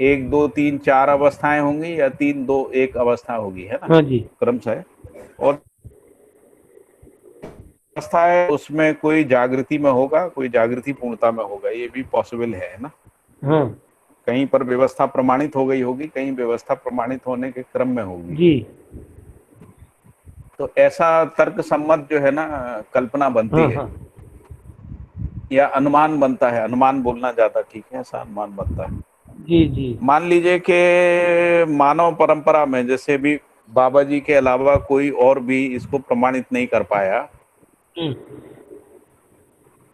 एक दो तीन चार अवस्थाएं होंगी या तीन दो एक अवस्था होगी, है ना, हाँ जी। क्रमशः। और अवस्था है उसमें कोई जागृति में होगा, कोई जागृति पूर्णता में होगा, ये भी पॉसिबल है ना। हाँ कहीं पर व्यवस्था प्रमाणित हो गई होगी, कहीं व्यवस्था प्रमाणित होने के क्रम में होगी। जी। तो ऐसा तर्क सम्मत जो है ना कल्पना बनती हाँ है, हाँ। या अनुमान बनता है, अनुमान बोलना ज्यादा ठीक है, ऐसा अनुमान बनता है। जी जी। मान लीजिए कि मानव परंपरा में जैसे भी बाबा जी के अलावा कोई और भी इसको प्रमाणित नहीं कर पाया, हम्म।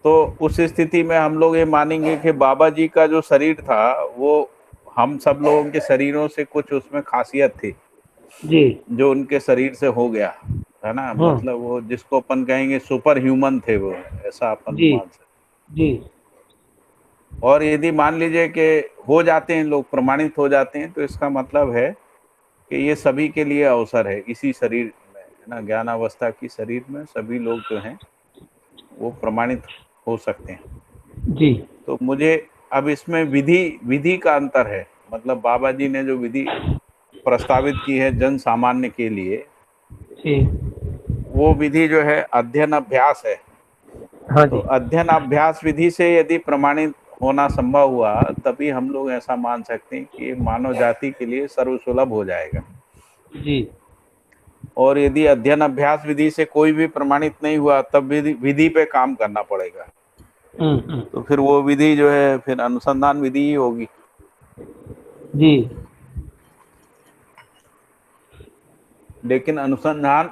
तो उस स्थिति में हम लोग ये मानेंगे कि बाबा जी का जो शरीर था वो हम सब लोगों के शरीरों से कुछ उसमें खासियत थी जी। जो उनके शरीर से हो गया, है ना। हाँ मतलब वो जिसको अपन कहेंगे सुपर ह्यूमन थे वो, ऐसा अपन जी मान सकते। जी। और यदि मान लीजिए कि हो जाते हैं लोग, प्रमाणित हो जाते हैं, तो इसका मतलब है कि ये सभी के लिए अवसर है इसी शरीर में, है ना, ज्ञान अवस्था की शरीर में सभी लोग जो हैं वो प्रमाणित हो सकते हैं। जी तो मुझे अब इसमें विधि विधि का अंतर है। मतलब बाबा जी ने जो विधि प्रस्तावित की है जन सामान्य के लिए, जी। वो विधि जो है अध्ययन अभ्यास है। हाँ तो जी। अध्ययन अभ्यास विधि से यदि प्रमाणित होना संभव हुआ, तभी हम लोग ऐसा मान सकते हैं कि मानव जाति के लिए सर्वसुलभ हो जाएगा। जी। और यदि अध्ययन अभ्यास विधि से कोई भी प्रमाणित नहीं हुआ, तब विधि विधि पे काम करना पड़ेगा। हम्म। तो फिर वो विधि जो है फिर अनुसंधान विधि ही होगी। जी लेकिन अनुसंधान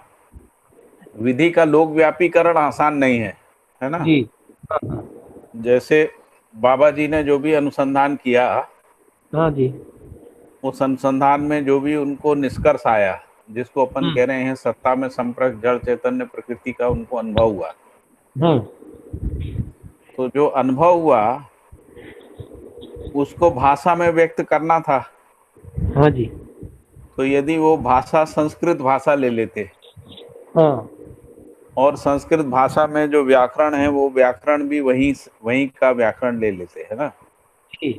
विधि का लोकव्यापीकरण आसान नहीं है ना। जी। हाँ हाँ। जैसे बाबा जी ने जो भी अनुसंधान किया, हाँ जी। उस अनुसंधान में जो भी उनको निष्कर्ष आया, जिसको अपन हम्म। कह रहे हैं सत्ता में संपर्क जड़ चैतन्य प्रकृति का उनको अनुभव हुआ, हाँ तो जो अनुभव हुआ उसको भाषा में व्यक्त करना था। हाँ जी। तो यदि वो भाषा संस्कृत भाषा ले लेते, हाँ और संस्कृत भाषा में जो व्याकरण है वो व्याकरण भी वहीं वहीं का व्याकरण ले लेते, है ना। जी।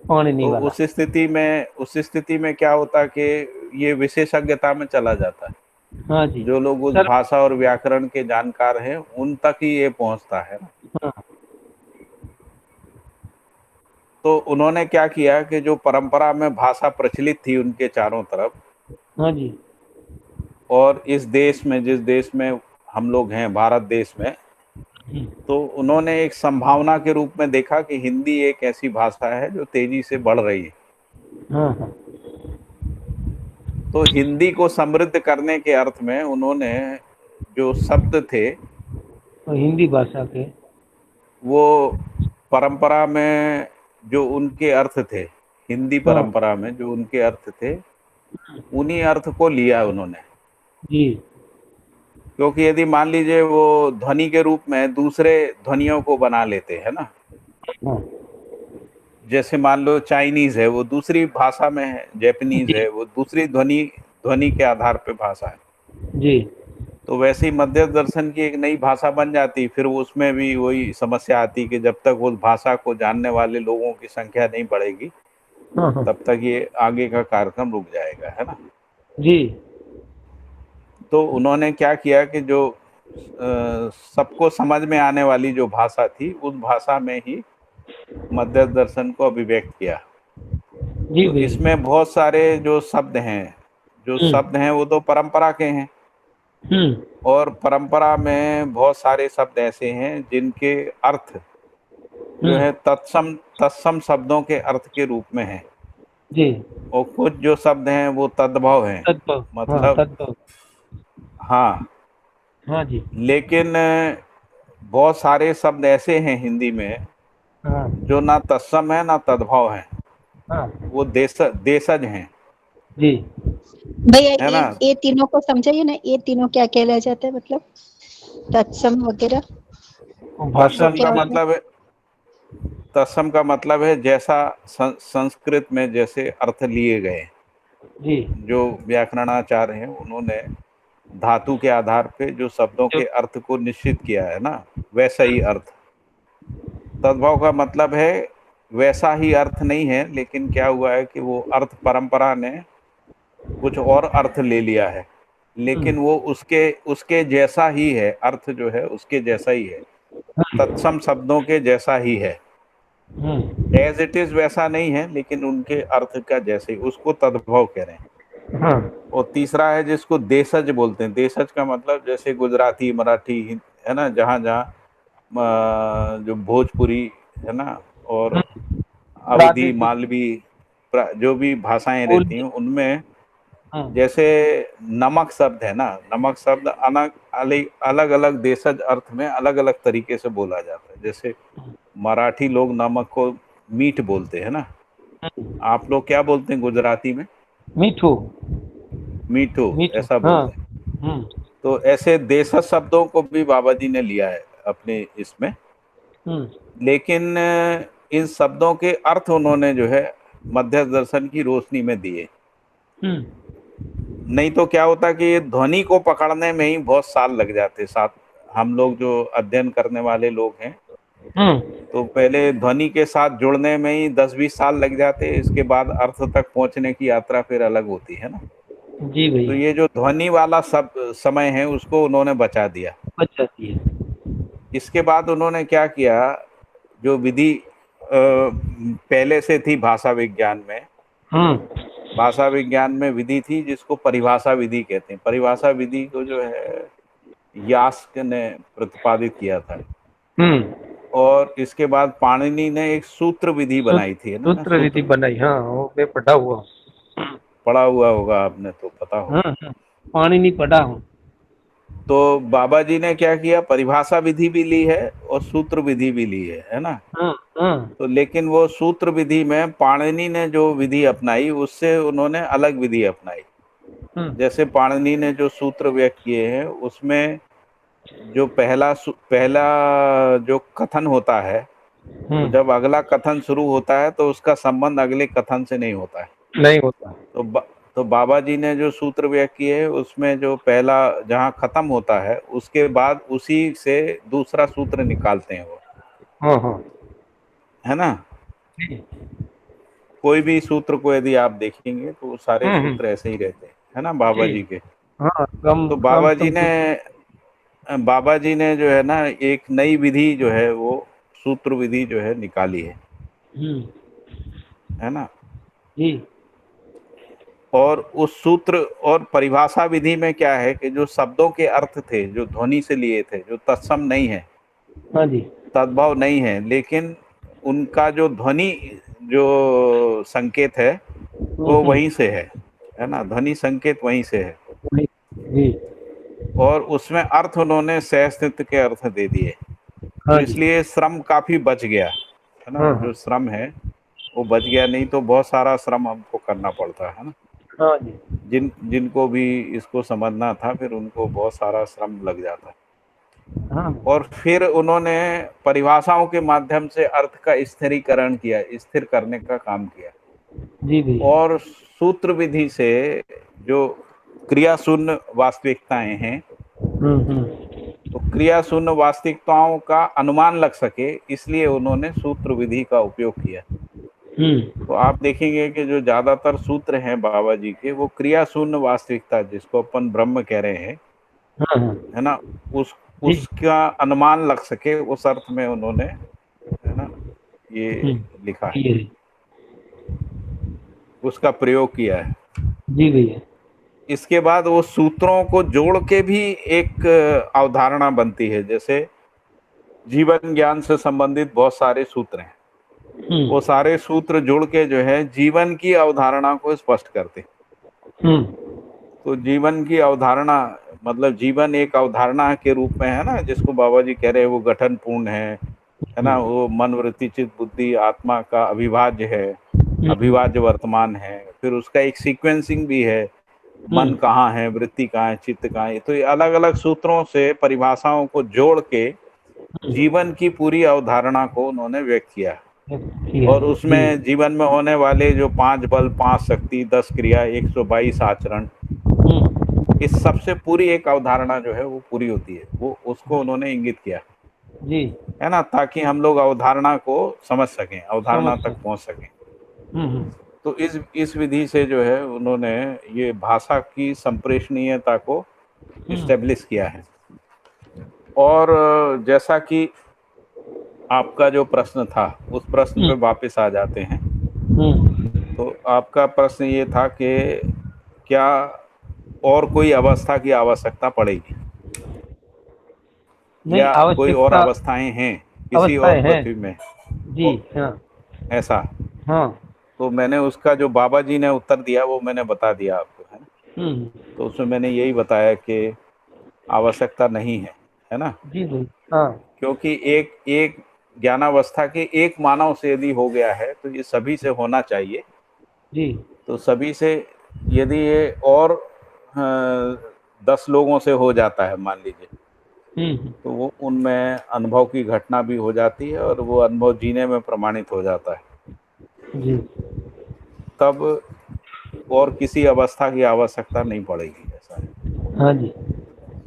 पाणिनि तो वाला। उस स्थिति में क्या होता कि ये विशेषज्ञता में चला जाता है। हाँ जी। जो लोग उस सर। भाषा और व्याकरण के जानकार हैं उन तक ही ये पहुंचता है ना। हाँ तो उन्होंने क्या किया कि जो परंपरा में भाषा प्रचलित थी उनके चारों तरफ, हाँ जी। और इस देश में, जिस देश में हम लोग हैं, भारत देश में, तो उन्होंने एक संभावना के रूप में देखा कि हिंदी एक ऐसी भाषा है जो तेजी से बढ़ रही है। हाँ हाँ। तो हिंदी को समृद्ध करने के अर्थ में उन्होंने जो शब्द थे तो हिंदी भाषा के। वो परंपरा में जो उनके अर्थ थे, हिंदी हाँ परंपरा में जो उनके अर्थ थे, उन्हीं अर्थ को लिया उन्होंने। जी। क्योंकि यदि मान लीजिए वो ध्वनि के रूप में दूसरे ध्वनियों को बना लेते हैं ना, हाँ जैसे मान लो चाइनीज है वो दूसरी भाषा में है, जैपनीज जी है वो दूसरी ध्वनि ध्वनि के आधार पे भाषा है, जी। तो वैसे ही मध्य दर्शन की एक नई भाषा बन जाती, फिर उसमें भी वही समस्या आती कि जब तक उस भाषा को जानने वाले लोगों की संख्या नहीं बढ़ेगी, हाँ हाँ। तब तक ये आगे का कार्यक्रम रुक जाएगा, है ना। जी। तो उन्होंने क्या किया कि जो सबको समझ में आने वाली जो भाषा थी उस भाषा में ही मध्य दर्शन को अभिव्यक्त किया। जी तो भाई। इसमें बहुत सारे जो हम्म शब्द हैं वो तो परंपरा के हैं, हम्म और परंपरा में बहुत सारे शब्द ऐसे हैं जिनके अर्थ जो हम्म। है तत्सम तत्सम शब्दों के अर्थ के रूप में है। जी। और कुछ जो शब्द हैं वो तद्भव हैं। तत्व। हाँ मतलब तत्व। हाँ, हाँ जी। लेकिन बहुत सारे शब्द ऐसे हैं हिंदी में हाँ जो ना तत्सम है ना तद्भव है, हाँ। वो देशज हैं, जी। भैया है ये ना। ये तीनों को समझाइए ना, ये तीनों क्या कहला जाता है, मतलब तत्सम वगैरह वो भाषा तत्सम के क्या का होता है? मतलब है, तत्सम का मतलब है जैसा संस्कृत में जैसे अर्थ लिए गए, जी। जो व्याकरणाचार्य हैं उन्होंने धातु के आधार पे जो शब्दों जो। के अर्थ को निश्चित किया है ना, वैसा ही अर्थ। तद्भव का मतलब है वैसा ही अर्थ नहीं है, लेकिन क्या हुआ है कि वो अर्थ परंपरा ने कुछ और अर्थ ले लिया है, लेकिन वो उसके उसके जैसा ही है, अर्थ जो है उसके जैसा ही है, तत्सम शब्दों के जैसा ही है। एज इट इज वैसा नहीं है, लेकिन उनके अर्थ का जैसे ही, उसको तद्भव कह रहे हैं। हाँ और तीसरा है जिसको देशज बोलते हैं। देशज का मतलब जैसे गुजराती, मराठी, है ना, जहाँ जहाँ जो भोजपुरी, है ना, और अवधी, प्रादेशिक मालवी, जो भी भाषाएं रहती बोली। हैं उनमें, हाँ जैसे नमक शब्द है ना, नमक शब्द अलग अलग अलग देशज अर्थ में अलग अलग तरीके से बोला जाता है। जैसे मराठी लोग नमक को मीठ बोलते हैं ना, आप लोग क्या बोलते हैं गुजराती में? मीठू। मीठो, मीठू ऐसा हाँ। बोलते हैं। तो ऐसे देशज शब्दों को भी बाबा जी ने लिया है अपने इसमें, लेकिन इन शब्दों के अर्थ उन्होंने जो है मध्य दर्शन की रोशनी में दिए। नहीं तो क्या होता कि ये ध्वनि को पकड़ने में ही बहुत साल लग जाते। साथ हम लोग जो अध्ययन करने वाले लोग हैं, तो पहले ध्वनि के साथ जुड़ने में ही 10-20 साल लग जाते, इसके बाद अर्थ तक पहुंचने की यात्रा फिर अलग होती है ना। जी तो भैया। ये जो ध्वनि वाला सब समय है उसको उन्होंने बचा दिया। बच जाती है। इसके बाद उन्होंने क्या किया, जो विधि पहले से थी भाषा विज्ञान में, भाषा विज्ञान में विधि थी जिसको परिभाषा विधि कहते हैं। परिभाषा विधि को जो है यास्क ने प्रतिपादित किया था, और इसके बाद पाणिनि ने एक सूत्र विधि बनाई थी, है ना, सूत्र रीति सूत्र। बनाई। हाँ वो मैं पढ़ा हुआ हूँ। पढ़ा हुआ होगा आपने, तो पता हाँ होगा। हाँ पानी नहीं पढ़ा हूँ। तो बाबा जी ने क्या किया, परिभाषा विधि भी ली है और सूत्र विधि भी ली है ना। हाँ हाँ तो लेकिन वो सूत्र विधि में पाणिनि ने जो विधि अपनाई, उससे उन्होंने अलग विधि अपनाई। जैसे पाणिनि ने जो सूत्र व्यक्त किए हैं उसमें जो पहला जो कथन होता है, तो जब अगला कथन शुरू होता है तो उसका संबंध अगले कथन से नहीं होता है। नहीं होता। तो बाबा जी ने जो सूत्र व्यक्त किए उसमें जो पहला जहाँ खत्म होता है उसके बाद उसी से दूसरा सूत्र निकालते हैं वो, हाँ हाँ है ना। कोई भी सूत्र को यदि आप देखेंगे तो वो सारे सूत्र ऐसे ही रहते हैं, है ना, बाबा जी जी के। हाँ कम तो कम बाबा जी ने जो है ना एक नई विधि जो है वो सूत्र विधि जो है निकाली है ना। जी और उस सूत्र और परिभाषा विधि में क्या है कि जो शब्दों के अर्थ थे जो ध्वनि से लिए थे, जो तत्सम नहीं है, हाँ जी तद्भव नहीं है, लेकिन उनका जो ध्वनि जो संकेत है वो वहीं से है ना, ध्वनि संकेत वहीं से है। जी और उसमें अर्थ उन्होंने सहस्तित्व के अर्थ दे दिए, तो हाँ जी इसलिए श्रम काफी बच गया, है ना। हाँ जो हाँ श्रम है वो बच गया, नहीं तो बहुत सारा श्रम हमको करना पड़ता है ना। हाँ जी जिनको भी इसको समझना था फिर उनको बहुत सारा श्रम लग जाता। हाँ और फिर उन्होंने परिभाषाओं के माध्यम से अर्थ का स्थिरीकरण किया, स्थिर करने का काम किया। जी भैया। और सूत्र विधि से जो क्रिया शून्य वास्तविकताएं हैं, तो क्रिया शून्य वास्तविकताओं का अनुमान लग सके, इसलिए उन्होंने सूत्र विधि का उपयोग किया। तो आप देखेंगे कि जो ज्यादातर सूत्र हैं बाबा जी के, वो क्रिया शून्य वास्तविकता जिसको अपन ब्रह्म कह रहे हैं, हाँ हाँ है ना, उस जी उसका अनुमान लग सके उस अर्थ में उन्होंने, है ना, ये लिखा है, ये उसका प्रयोग किया है। जी भैया। इसके बाद वो सूत्रों को जोड़ के भी एक अवधारणा बनती है। जैसे जीवन ज्ञान से संबंधित बहुत सारे सूत्र हैं, वो सारे सूत्र जुड़ के जो है जीवन की अवधारणा को स्पष्ट करते। तो जीवन की अवधारणा मतलब जीवन एक अवधारणा के रूप में है ना, जिसको बाबा जी कह रहे हैं वो गठन पूर्ण है ना, वो मन वृत्ति चित्त बुद्धि आत्मा का अविभाज्य है, अविभाज्य वर्तमान है। फिर उसका एक सीक्वेंसिंग भी है, मन कहाँ है, वृत्ति कहाँ है, चित्त कहाँ है। तो ये अलग अलग सूत्रों से परिभाषाओं को जोड़ के जीवन की पूरी अवधारणा को उन्होंने व्यक्त किया। और उसमें जीवन में होने वाले जो 5 बल, 5 शक्ति, 10 क्रिया, 122 आचरण, इस सबसे पूरी एक अवधारणा जो है वो पूरी होती है, वो उसको उन्होंने इंगित किया। जी। है ना, ताकि हम लोग अवधारणा को समझ सकें, अवधारणा समझ तक सकते। पहुंच सकें। हम्म। तो इस विधि से जो है उन्होंने ये भाषा की संप्रेषणीयता को हम्म। इस्टेब्लिश किया है। और जैसा कि आपका जो प्रश्न था, उस प्रश्न पे हम्म। वापस आ जाते हैं। हम्म। तो आपका प्रश्न ये था कि क्या और कोई अवस्था की आवश्यकता पड़ेगी, नहीं, या कोई और आवश्यकता अवस्थाएं हैं किसी और अवस्थाएं हैं। पृथ्वी में, जी। और हाँ। ऐसा। हाँ। तो मैंने उसका जो बाबा जी ने उत्तर दिया वो मैंने बता दिया आपको, है ना। हम्म। तो उसमें मैंने यही बताया कि आवश्यकता नहीं है ना, जी भाई। हाँ। क्योंकि एक एक ज्ञानावस्था के एक मानव से यदि हो गया है तो ये सभी से होना चाहिए। जी। तो सभी से यदि ये और 10 लोगों से हो जाता है मान लीजिए, हम्म। तो वो उनमें अनुभव की घटना भी हो जाती है और वो अनुभव जीने में प्रमाणित हो जाता है। जी। तब और किसी अवस्था की आवश्यकता नहीं पड़ेगी, ऐसा है। हाँ जी।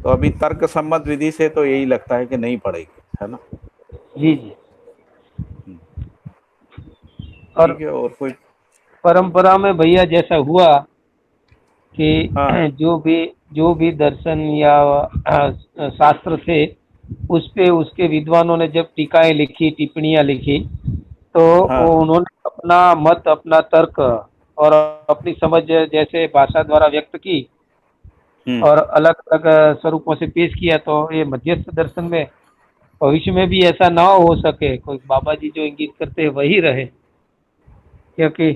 तो अभी तर्क सम्मत विधि से तो यही लगता है कि नहीं पड़ेगी, है ना। जी। जी। हम्म, और ठीक है। और कोई? परंपरा में भैया जैसा हुआ कि हाँ जो भी दर्शन या शास्त्र थे, उस पे उसके विद्वानों ने जब टीकाएं लिखी, टिप्पणियां लिखी, तो वो हाँ। उन्होंने अपना मत, अपना तर्क और अपनी समझ जैसे भाषा द्वारा व्यक्त की हम्म। और अलग अलग स्वरूपों से पेश किया। तो ये मध्यस्थ दर्शन में भविष्य में भी ऐसा ना हो सके, कोई बाबा जी जो इंगित करते हैं वही रहे, क्योंकि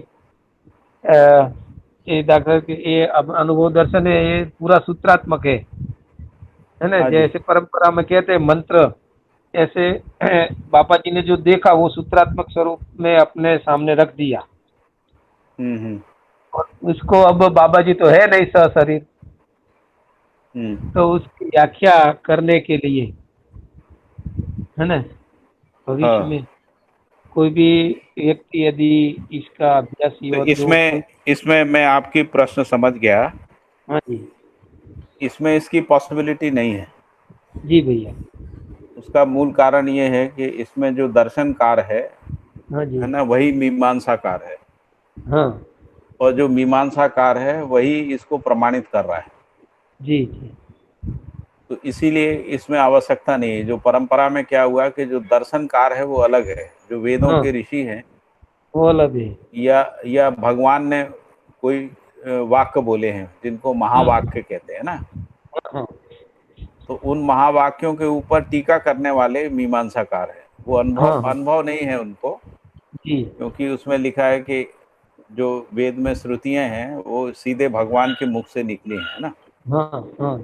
ये दाखिल कि ये अब अनुभव दर्शन है, ये पूरा सूत्रात्मक है ना। हाँ जी। जैसे परंपरा में कहते हैं मंत्र, ऐसे बाबा जी ने जो देखा वो सूत्रात्मक स्वरूप में अपने सामने रख दिया। हम्म। और उसको अब बाबा जी तो है नहीं सशरीर, हम्म। तो उसकी व्याख्या करने के लिए, है ना, भविष्य हाँ। में कोई भी व्यक्ति यदि इसका अभ्यासी तो और जो इसमें इसमें मैं आपकी प्रश्न समझ गया। हाँ जी। इसमें इसकी पॉसिबिलिटी नहीं है। जी भैया। उसका मूल कारण ये है कि इसमें जो दर्शनकार हाँ जी। है ना, वही मीमांसाकार है। हाँ। और जो मीमांसाकार है वही इसको प्रमाणित कर रहा है। जी। जी। तो इसीलिए इसमें आवश्यकता नहीं है। जो परंपरा में क्या हुआ कि जो दर्शनकार है वो अलग है, जो वेदों हाँ, के ऋषि हैं, वो अलग है। या भगवान ने कोई वाक्य बोले हैं जिनको हम्म। महावाक्य कहते हैं ना, हाँ। तो उन महावाक्यों के ऊपर टीका करने वाले मीमांसाकार हैं। वो अनुभव हाँ। हाँ। अनुभव नहीं है उनको, जी। क्योंकि उसमें लिखा है कि जो वेद में श्रुतियां हैं वो सीधे भगवान के मुख से निकली हैं ना। हाँ। हाँ।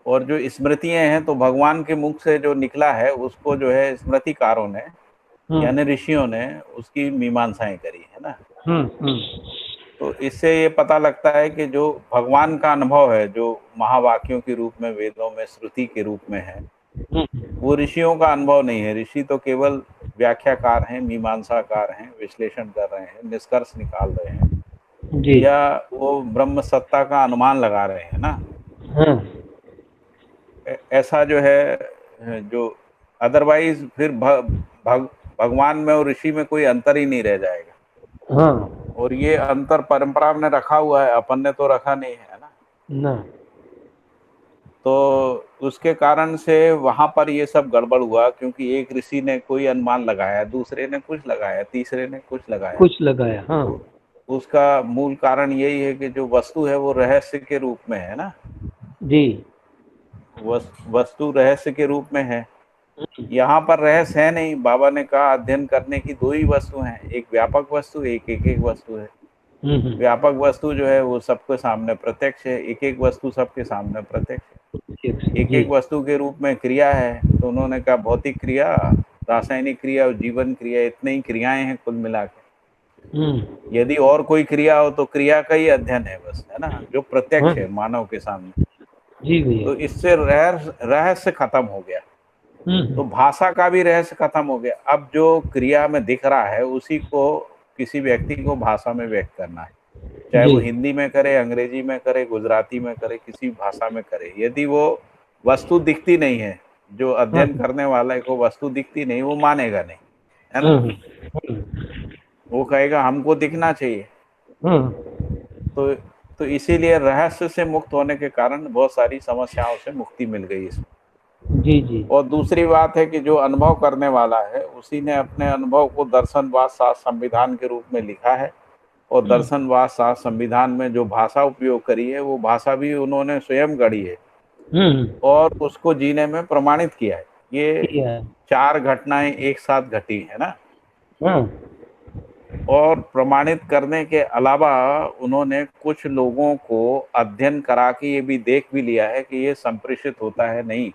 और जो स्मृतियां हैं तो भगवान के मुख से जो निकला है उसको जो है स्मृतिकारों ने, हम्म। यानी ऋषियों ने उसकी मीमांसाएं करी है ना। हम्म। तो इससे ये पता लगता है कि जो भगवान का अनुभव है, जो महावाक्यों के रूप में वेदों में श्रुति के रूप में है, वो ऋषियों का अनुभव नहीं है। ऋषि तो केवल व्याख्याकार हैं, मीमांसाकार हैं, विश्लेषण कर रहे हैं, निष्कर्ष निकाल रहे हैं, जी। या वो ब्रह्म सत्ता का अनुमान लगा रहे हैं ना। हाँ। ऐसा जो है, जो अदरवाइज फिर भग, भगवान में और ऋषि में कोई अंतर ही नहीं रह जाएगा। हाँ। और ये अंतर परंपरा में रखा हुआ है, अपन ने तो रखा नहीं है ना। ना। तो उसके कारण से वहां पर ये सब गड़बड़ हुआ, क्योंकि एक ऋषि ने कोई अनुमान लगाया, दूसरे ने कुछ लगाया, तीसरे ने कुछ लगाया। कुछ लगाया। हाँ। तो उसका मूल कारण यही है कि जो वस्तु है वो रहस्य के रूप में है ना। जी। वस्तु रहस्य के रूप में है। यहाँ पर रहस्य है नहीं। बाबा ने कहा अध्ययन करने की दो ही वस्तु हैं, एक व्यापक वस्तु, एक एक वस्तु है। हम्म। व्यापक वस्तु जो है वो सबके सामने प्रत्यक्ष है, एक एक वस्तु सबके सामने प्रत्यक्ष है। एक जी। एक वस्तु के रूप में क्रिया है। तो उन्होंने कहा भौतिक क्रिया, रासायनिक क्रिया और जीवन क्रिया, इतनी ही क्रियाएं हैं कुल मिला के। यदि और कोई क्रिया हो तो क्रिया का ही अध्ययन है बस, है ना, जो हाँ। प्रत्यक्ष है मानव के सामने। जी भैया। तो इससे रहस्य खत्म हो गया। तो भाषा का भी रहस्य खत्म हो गया। अब जो क्रिया में दिख रहा है उसी को किसी व्यक्ति को भाषा में व्यक्त करना है, चाहे जी। वो हिंदी में करे, अंग्रेजी में करे, गुजराती में करे, किसी भाषा में करे। यदि वो वस्तु दिखती नहीं है, जो अध्ययन करने वाले को वस्तु दिखती नहीं वो मानेगा नहीं, है ना। वो कहेगा हमको दिखना चाहिए। तो तो इसीलिए रहस्य से मुक्त होने के कारण बहुत सारी समस्याओं से मुक्ति मिल गई इसमें। जी जी। और दूसरी बात है कि जो अनुभव करने वाला है उसी ने अपने अनुभव को दर्शनवाद शास्त्र संविधान के रूप में लिखा है, और दर्शनवाद शास्त्र संविधान में जो भाषा उपयोग करी है वो भाषा भी उन्होंने स्वयं गढ़ी है और उसको जीने में प्रमाणित किया है। ये 4 घटनाएं एक साथ घटी है ना। और प्रमाणित करने के अलावा उन्होंने कुछ लोगों को अध्ययन करा के ये भी देख भी लिया है कि ये संप्रेषित होता है नहीं,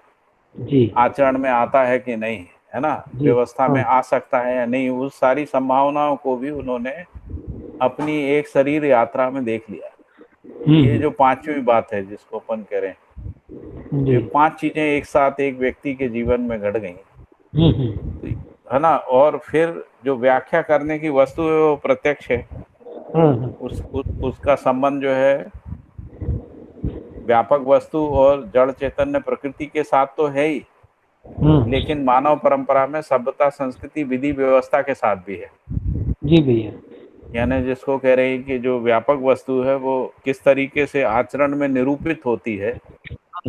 जी। आचरण में आता है कि नहीं, है ना, व्यवस्था में आ सकता है या नहीं, उस सारी संभावनाओं को भी उन्होंने अपनी एक शरीर यात्रा में देख लिया। ये जो 5वीं बात है जिसको अपन कह रहे हैं, ये 5 चीजें एक साथ एक व्यक्ति के जीवन में घट गई, है ना। और फिर जो व्याख्या करने की वस्तु है वो प्रत्यक्ष है। उसका संबंध जो है व्यापक वस्तु और जड़ चैतन्य प्रकृति के साथ तो है ही, लेकिन मानव परंपरा में सभ्यता संस्कृति विधि व्यवस्था के साथ भी है। जी भैया। यानी जिसको कह रहे हैं कि जो व्यापक वस्तु है वो किस तरीके से आचरण में निरूपित होती है,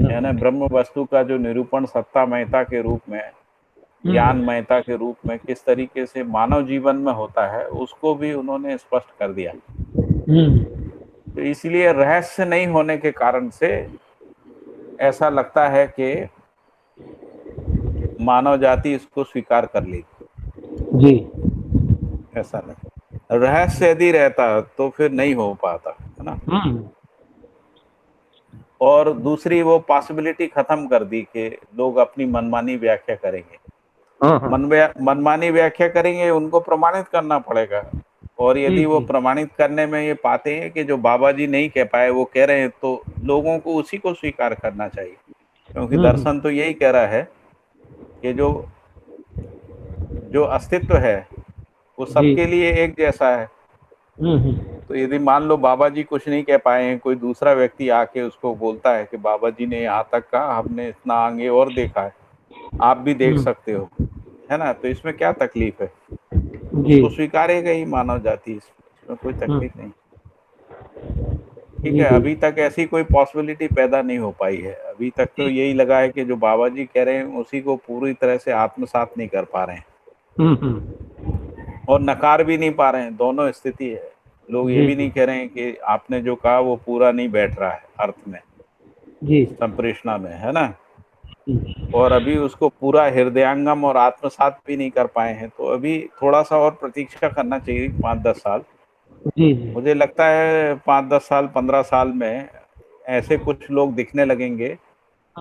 यानी ब्रह्म वस्तु का जो निरूपण सत्तामयता के रूप में, ज्ञानमयता के रूप में किस तरीके से मानव जीवन में होता है, उसको भी उन्होंने स्पष्ट कर दिया। तो इसलिए रहस्य नहीं होने के कारण से ऐसा लगता है कि मानव जाति इसको स्वीकार कर लेगी। जी। ऐसा नहीं, रहस्य यदि रहता तो फिर नहीं हो पाता, है ना। और दूसरी वो पॉसिबिलिटी खत्म कर दी कि लोग अपनी मनमानी व्याख्या करेंगे। मनमानी व्याख्या करेंगे, उनको प्रमाणित करना पड़ेगा। और यदि वो प्रमाणित करने में ये पाते हैं कि जो बाबा जी नहीं कह पाए वो कह रहे हैं, तो लोगों को उसी को स्वीकार करना चाहिए, क्योंकि दर्शन तो यही कह रहा है कि जो अस्तित्व है वो सबके लिए एक जैसा है। तो यदि मान लो बाबा जी कुछ नहीं कह पाए हैं, कोई दूसरा व्यक्ति आके उसको बोलता है कि बाबा जी ने यहाँ तक कहा, हमने इतना आगे और देखा है, आप भी देख सकते हो, है ना, तो इसमें क्या तकलीफ है। उसको स्वीकारेगा ही मानव जाति, इसमें कोई तकलीफ नहीं। ठीक है, अभी तक ऐसी कोई पॉसिबिलिटी पैदा नहीं हो पाई है। अभी तक तो यही लगा है कि जो बाबा जी कह रहे हैं उसी को पूरी तरह से आत्मसात नहीं कर पा रहे हैं और नकार भी नहीं पा रहे हैं। दोनों स्थिति है। लोग ये भी नहीं कह रहे हैं कि आपने जो कहा वो पूरा नहीं बैठ रहा है अर्थ में, संप्रेषणा में, है ना। और अभी उसको पूरा हृदयांगम और आत्मसात भी नहीं कर पाए हैं, तो अभी थोड़ा सा और प्रतीक्षा करना चाहिए, 5-10 साल। मुझे लगता है 5-10 साल 15 साल में ऐसे कुछ लोग दिखने लगेंगे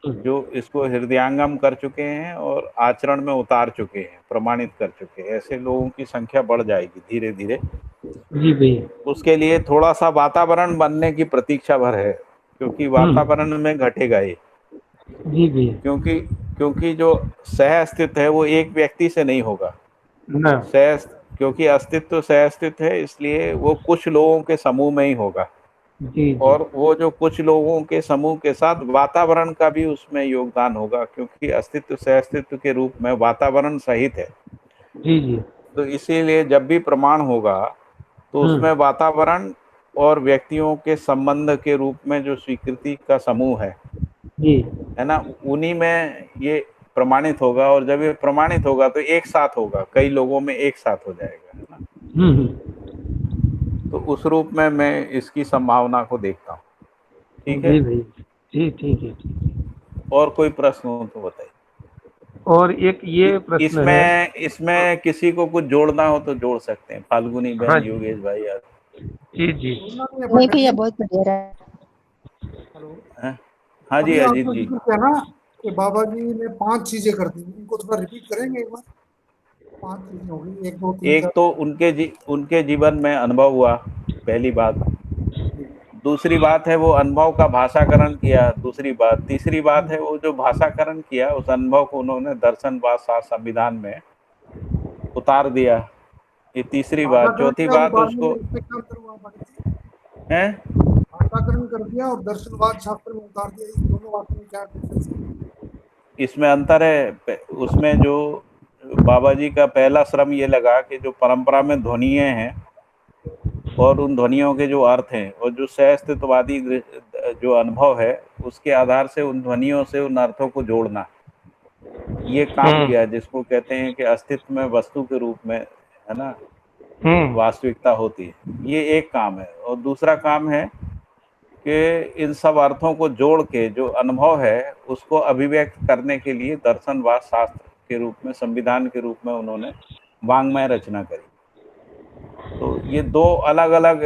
जो इसको हृदयांगम कर चुके हैं और आचरण में उतार चुके हैं, प्रमाणित कर चुके हैं। ऐसे लोगों की संख्या बढ़ जाएगी धीरे धीरे। जी भैया। उसके लिए थोड़ा सा वातावरण बनने की प्रतीक्षा भर है, क्योंकि वातावरण में घटेगा ये। जी भैया। क्योंकि जो सह अस्तित्व है वो एक व्यक्ति से नहीं होगा ना। क्योंकि अस्तित्व सह अस्तित्व है, इसलिए वो कुछ लोगों के समूह में ही होगा। जी। और वो जो कुछ लोगों के समूह के साथ वातावरण का भी उसमें योगदान होगा, क्योंकि अस्तित्व सह अस्तित्व के रूप में वातावरण सहित है। जी जी। तो इसीलिए जब भी प्रमाण होगा तो उसमें वातावरण और व्यक्तियों के संबंध के रूप में जो स्वीकृति का समूह है ना, उन्हीं में ये प्रमाणित होगा। और जब ये प्रमाणित होगा तो एक साथ होगा, कई लोगों में एक साथ हो जाएगा, है ना। तो उस रूप में मैं इसकी संभावना को देखता हूँ। ठीक है जी, ठीक है। और कोई प्रश्न हो तो बताइए। और एक ये प्रश्न है, इसमें किसी को कुछ जोड़ना हो तो जोड़ सकते हैं, फाल्गुनी बहन, हाँ योगेश भाई यार। जी जी। नहीं भैया, बहुत बढ़िया रहा। हाँ जी, अजीत जी। है ना कि बाबा जी ने 5 चीजें कर दी, इनको थोड़ा रिपीट करेंगे एक बार। 5 चीजें हो गई, 1 2 3 एक तो उनके जीवन में अनुभव हुआ, पहली बात। दूसरी बात है वो अनुभव का भाषाकरण किया, दूसरी बात। तीसरी बात है वो जो भाषाकरण किया उस अनुभव को उन्होंने दर्शनवाद शास्त्र संविधान में उतार दिया, ये तीसरी बात। चौथी बात उसको है भाषाकरण कर दिया और दर्शनवाद शास्त्र में उतार दिया, इन दोनों बातों में क्या डिफरेंस है? इसमें अंतर है। उसमें जो बाबा जी का पहला श्रम ये लगा कि जो परंपरा में ध्वनियाँ हैं और उन ध्वनियों के जो अर्थ हैं और जो सहअस्तित्ववादी जो अनुभव है उसके आधार से उन ध्वनियों से उन अर्थों को जोड़ना, ये काम किया, जिसको कहते हैं कि अस्तित्व में वस्तु के रूप में, है ना, वास्तविकता होती है। ये एक काम है। और दूसरा काम है कि इन सब अर्थों को जोड़ के जो अनुभव है उसको अभिव्यक्त करने के लिए दर्शनवाद शास्त्र के रूप में, संविधान के रूप में उन्होंने वाङ्मय रचना करी। तो ये दो अलग अलग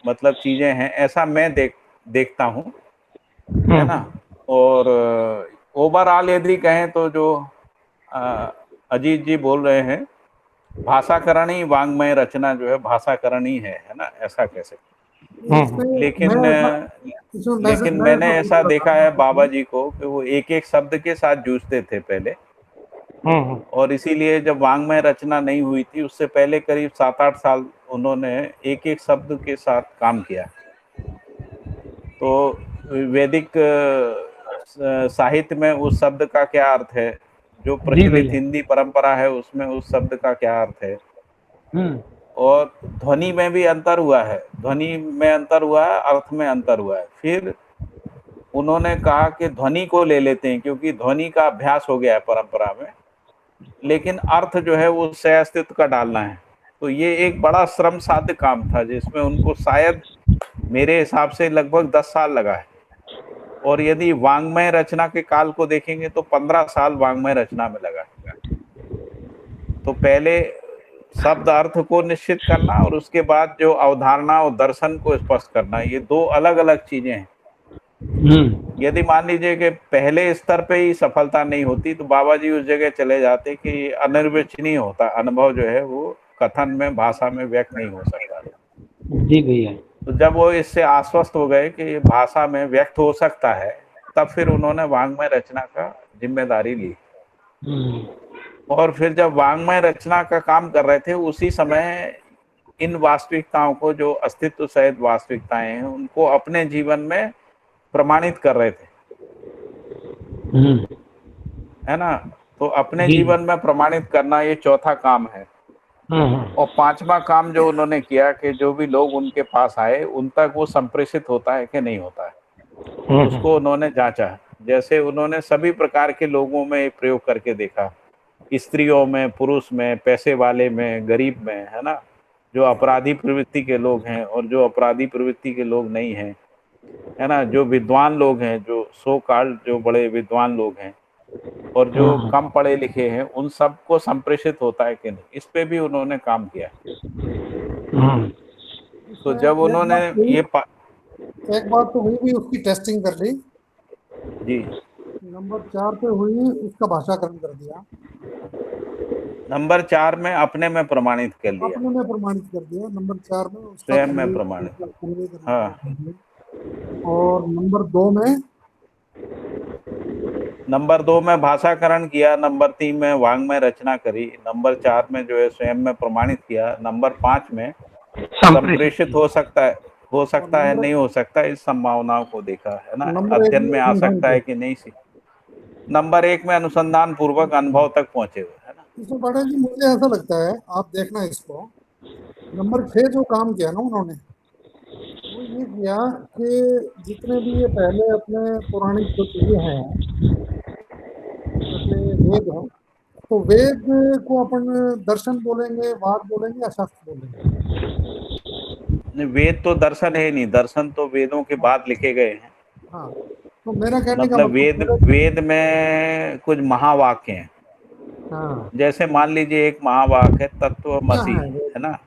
मतलब चीजें हैं, ऐसा मैं देखता हूँ, है ना। और ओवरऑल यदि कहें तो जो अजीत जी बोल रहे हैं, भाषाकरण ही वाङ्मय रचना जो है भाषाकरण ही है ना, ऐसा कह सकते इसमें हैं। लेकिन मैं इसमें लेकिन मैंने ऐसा देखा है बाबा जी को कि वो एक एक शब्द के साथ जूझते थे पहले, और इसीलिए जब वाङ्मय रचना नहीं हुई थी उससे पहले करीब 7-8 साल उन्होंने एक एक शब्द के साथ काम किया। तो वैदिक साहित्य में उस शब्द का क्या अर्थ है, जो प्रचलित हिंदी परंपरा है उसमें उस शब्द का क्या अर्थ है, और ध्वनि में भी अंतर हुआ है, ध्वनि में अंतर हुआ है, अर्थ में अंतर हुआ है। फिर उन्होंने कहा कि ध्वनि को ले लेते हैं क्योंकि ध्वनि का अभ्यास हो गया है परंपरा में, लेकिन अर्थ जो है वो सह अस्तित्व का डालना है। तो ये एक बड़ा श्रम साध्य काम था जिसमें उनको शायद मेरे हिसाब से लगभग 10 साल लगा है। और यदि वाङ्मय रचना के काल को देखेंगे तो 15 साल वाङ्मय रचना में लगा। तो पहले शब्द अर्थ को निश्चित करना और उसके बाद जो अवधारणा और दर्शन को स्पष्ट करना, ये दो अलग अलग चीजें हैं। यदि मान लीजिए कि पहले स्तर पे ही सफलता नहीं होती तो बाबा जी उस जगह चले जाते कि अनिर्वचनीय होता, अनुभव जो है वो कथन में, भाषा में व्यक्त नहीं हो सकता। जी भैया। तो जब वो इससे आश्वस्त हो गए कि ये भाषा में व्यक्त हो सकता है, तब फिर उन्होंने वाङ्मय रचना का जिम्मेदारी ली। और फिर जब वाङ्मय रचना का काम कर रहे थे उसी समय इन वास्तविकताओं को, जो अस्तित्व सहित वास्तविकताएं हैं, उनको अपने जीवन में प्रमाणित कर रहे थे, है ना। तो अपने जीवन में प्रमाणित करना ये चौथा काम है। और पांचवा काम जो उन्होंने किया कि जो भी लोग उनके पास आए उन तक वो संप्रेषित होता है कि नहीं होता है, उसको उन्होंने जांचा। जैसे उन्होंने सभी प्रकार के लोगों में प्रयोग करके देखा, स्त्रियों में, पुरुष में, पैसे वाले में, गरीब में, है ना, जो अपराधी प्रवृत्ति के लोग हैं और जो अपराधी प्रवृत्ति के लोग नहीं हैं, है ना, जो विद्वान लोग हैं, जो सो कॉल्ड जो बड़े विद्वान लोग हैं, और जो कम पढ़े लिखे हैं, उन सबको संप्रेषित होता है कि नहीं, इस पे भी उन्होंने काम किया। तो जब उन्होंने एक बात तो हुई भी, उसकी टेस्टिंग कर ली जी, नंबर 4 पे हुई, उसका भाषाकरण कर दिया। नंबर 4 में अपने में प्रमाणित कर लिया, अपने में प्रमाणित कर दिया। नंबर 4 में उसका स्वयं में प्रमाणित। हाँ। और नंबर 2 में, नंबर 2 में भाषाकरण किया, नंबर 3 में वाङ्मय रचना करी, नंबर 4 में जो है स्वयं में प्रमाणित किया, नंबर 5 में संप्रेषित हो सकता है नहीं हो सकता, इस संभावनाओं को देखा, है ना, अध्ययन में आ सकता है कि नहीं। नंबर 1 में अनुसंधान पूर्वक अनुभव तक पहुंचे हुए, है ना। इसमें बड़ा जी मुझे ऐसा लगता है, आप देखना इसको, नंबर 6 जो काम किया ना उन्होंने, वो ये किया कि जितने भी ये पहले अपने पौराणिक जो चीजें हैं, जैसे वेद है, तो वेद को अपन दर्शन बोलेंगे, वाद बोलेंगे या शास्त्र बोलेंगे? वेद तो दर्शन है नहीं, दर्शन तो वेदों के बाद लिखे गए हैं। हाँ, तो मेरा कहने का मतलब वेद में कुछ महावाक्य हैं। हाँ, जैसे मान लीजिए एक महावाक्य है तत्वमसि, है ना,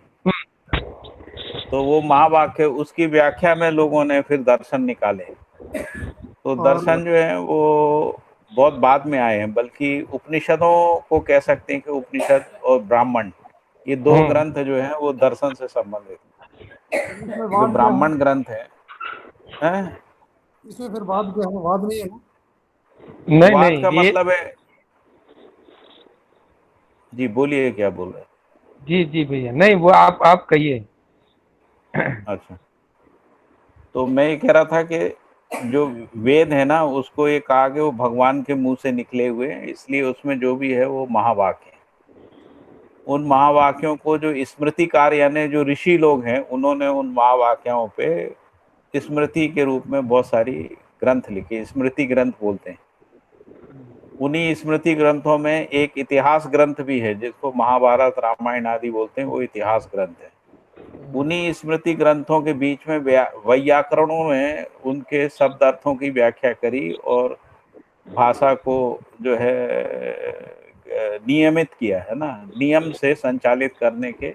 तो वो महावाक्य, उसकी व्याख्या में लोगों ने फिर दर्शन निकाले। तो दर्शन जो है वो बहुत बाद में आए हैं, बल्कि उपनिषदों को कह सकते हैं कि उपनिषद और ब्राह्मण, ये दो ग्रंथ जो हैं वो दर्शन से संबंधित, जो ब्राह्मण ग्रंथ है। इसमें फिर वाद क्या है? वाद नहीं है ना? नहीं वाद नहीं, का मतलब है, जी बोलिए, क्या बोल रहे हैं? जी जी भैया, नहीं वो आप कहिए। अच्छा, तो मैं ये कह रहा था कि जो वेद है ना, उसको ये कहा कि वो भगवान के मुंह से निकले हुए हैं, इसलिए उसमें जो भी है वो महावाक्य है। उन महावाक्यों को जो स्मृतिकार यानी जो ऋषि लोग हैं, उन्होंने उन महावाक्यों पे स्मृति के रूप में बहुत सारी ग्रंथ लिखे, स्मृति ग्रंथ बोलते हैं। उन्हीं स्मृति ग्रंथों में एक इतिहास ग्रंथ भी है जिसको महाभारत रामायण आदि बोलते हैं, वो इतिहास ग्रंथ है। उन्हीं स्मृति ग्रंथों के बीच में वैयाकरणों ने उनके शब्द अर्थों की व्याख्या करी और भाषा को जो है नियमित किया है ना, नियम से संचालित करने के,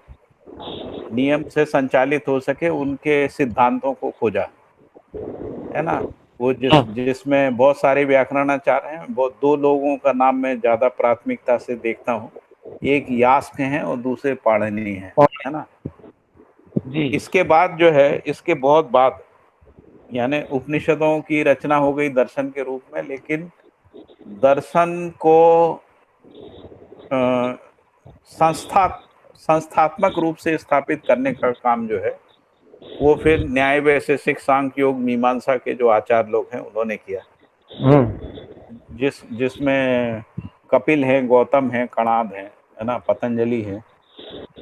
नियम से संचालित हो सके उनके सिद्धांतों को खोजा है ना। वो जिसमें बहुत सारे व्याकरणाचार्य हैं, बहुत दो लोगों का नाम मैं ज्यादा प्राथमिकता से देखता हूँ, एक यास्क हैं और दूसरे पाणिनि हैं, है ना। जी। इसके बाद जो है, इसके बहुत बाद यानी उपनिषदों की रचना हो गई दर्शन के रूप में, लेकिन दर्शन को संस्थात्मक रूप से स्थापित करने का काम जो है वो फिर न्याय वैशेषिक सांख्य योग मीमांसा के जो आचार्य लोग हैं उन्होंने किया, जिसमें कपिल है, गौतम है, कणाद है ना, पतंजलि है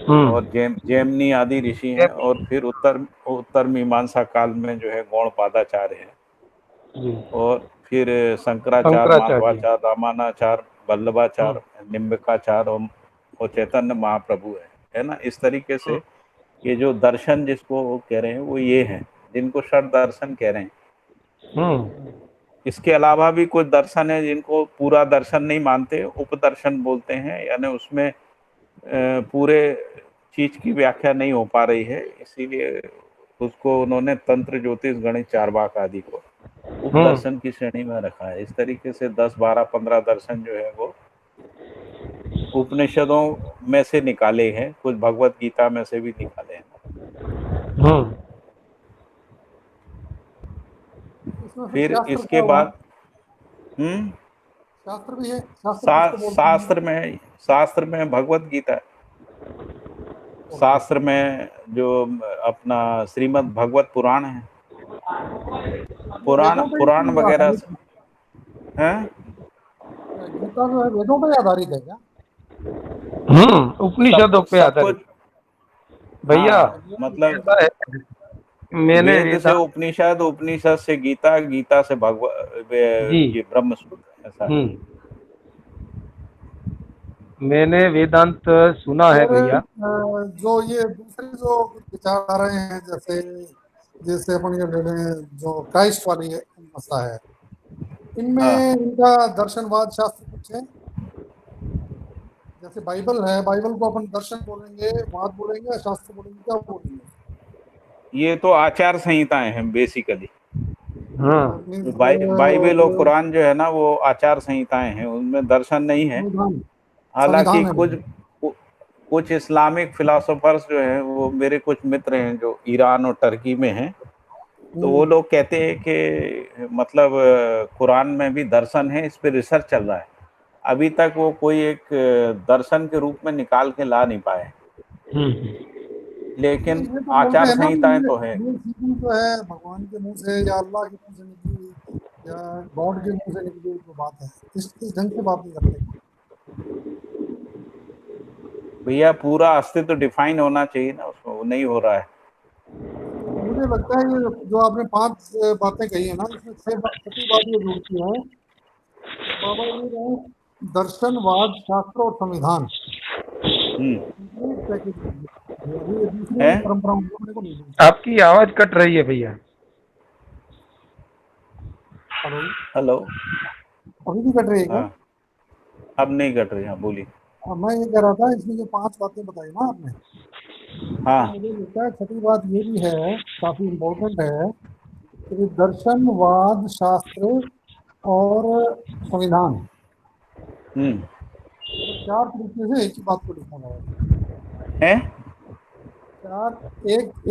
और जैमिनी आदि ऋषि हैं, और फिर उत्तर मीमांसा काल में जो है गौड़पादाचार्य है, और फिर शंकराचार्य, माधवाचार्य, रामानाचार्य, वल्लभाचार्य, निम्बिकाचार्य और चैतन्य महाप्रभु है ना। इस तरीके से ये जो दर्शन जिसको कह रहे हैं वो ये है, जिनको षड दर्शन कह रहे हैं। इसके अलावा भी कुछ दर्शन है जिनको पूरा दर्शन नहीं मानते, उपदर्शन बोलते हैं, यानी उसमें पूरे चीज की व्याख्या नहीं हो पा रही है, इसीलिए उसको उन्होंने तंत्र, ज्योतिष, गणित, चारवाक आदि को उपदर्शन की श्रेणी में रखा है। इस तरीके से 10, 12, 15 दर्शन जो है वो उपनिषदों में से निकाले हैं, कुछ भगवत गीता में से भी निकाले हैं। फिर इसके बाद शास्त्र भी है, शास्त्र में भगवत गीता, शास्त्र में जो अपना श्रीमद् भगवत पुराण है, पुराण वगैरह है। गीता जो है वेदों पर आधारित है क्या? उपनिषदों पे आधारित भैया। मतलब मैंने वेद से उपनिषद, उपनिषद से गीता, गीता से भगवत, ये ब्रह्म सूत्र, ऐसा है। मैंने वेदांत सुना है भैया। जो ये दूसरे जो विचार आ रहे हैं, जैसे अपन ये ले लें जो क्राइस्ट वाली मसला है, इनमें इनका दर्शनवाद शास्त्र कुछ है? जैसे बाइबल है, बाइबल को अपन दर्शन बोलेंगे, वाद बोलेंगे या शास्त्र बोलेंगे, क्या बोलेंगे? ये तो आचार संहिताएं हैं बेसिकली। बाइबल और कुरान जो है ना वो आचार संहिताएं हैं, उनमें दर्शन नहीं है। हालांकि कुछ इस्लामिक फिलोसोफर्स जो हैं, वो मेरे कुछ मित्र हैं जो ईरान और टर्की में हैं, तो वो लोग कहते हैं कि मतलब कुरान में भी दर्शन है, इस पे रिसर्च चल रहा है। अभी तक वो कोई एक दर्शन के रूप में निकाल के ला नहीं पाए, लेकिन आचार संहिताएं तो है। जो है भगवान के मुंह से या अल्लाह के मुंह से निकली या गॉड के मुंह से निकली जो बात है, इस ढंग से बात नहीं करते भैया। पूरा अस्तित्व डिफाइन होना चाहिए ना, उसमें वो नहीं हो रहा है। मुझे लगता है ये जो आपने 5 बातें कही है ना, इसमें 6 बात ये जुड़ती है। बाबा ये रहे दर्शनवाद, शास्त्र और संविधान, आपकी आवाज कट रही है भैया। हेलो, अभी भी कट रही है क्या? अब नहीं कट रही, हाँ बोलिए। मैं ये कह रहा था, इसमें जो 5 बातें बताई ना आपने, मुझे लगता है छठी बात ये भी है, काफी इम्पोर्टेंट है, कि दर्शनवाद, शास्त्र और संविधान 4 तरीके से एक ही बात को लिखा गया है।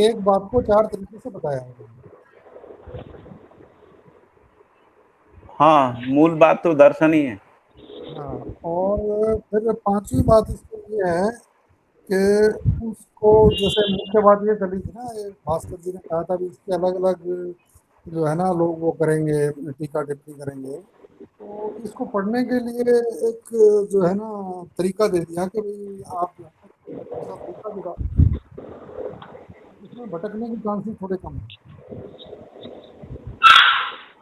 एक बात को 4 तरीके से बताया है। हाँ, मूल बात तो दर्शन ही है। हाँ, और फिर 5वीं बात इसके लिए है कि उसको, जैसे मुख्य बात ये चली थी ना, भास्कर जी ने कहा था भी इसके अलग अलग जो है ना लोग वो करेंगे, टीका टिप्पणी करेंगे। तो इसको पढ़ने के लिए एक जो है ना तरीका दे दिया कि भाई आप जो है ना ऐसा तरीका दिखा, इसमें भटकने के चांसेस थोड़े कम है।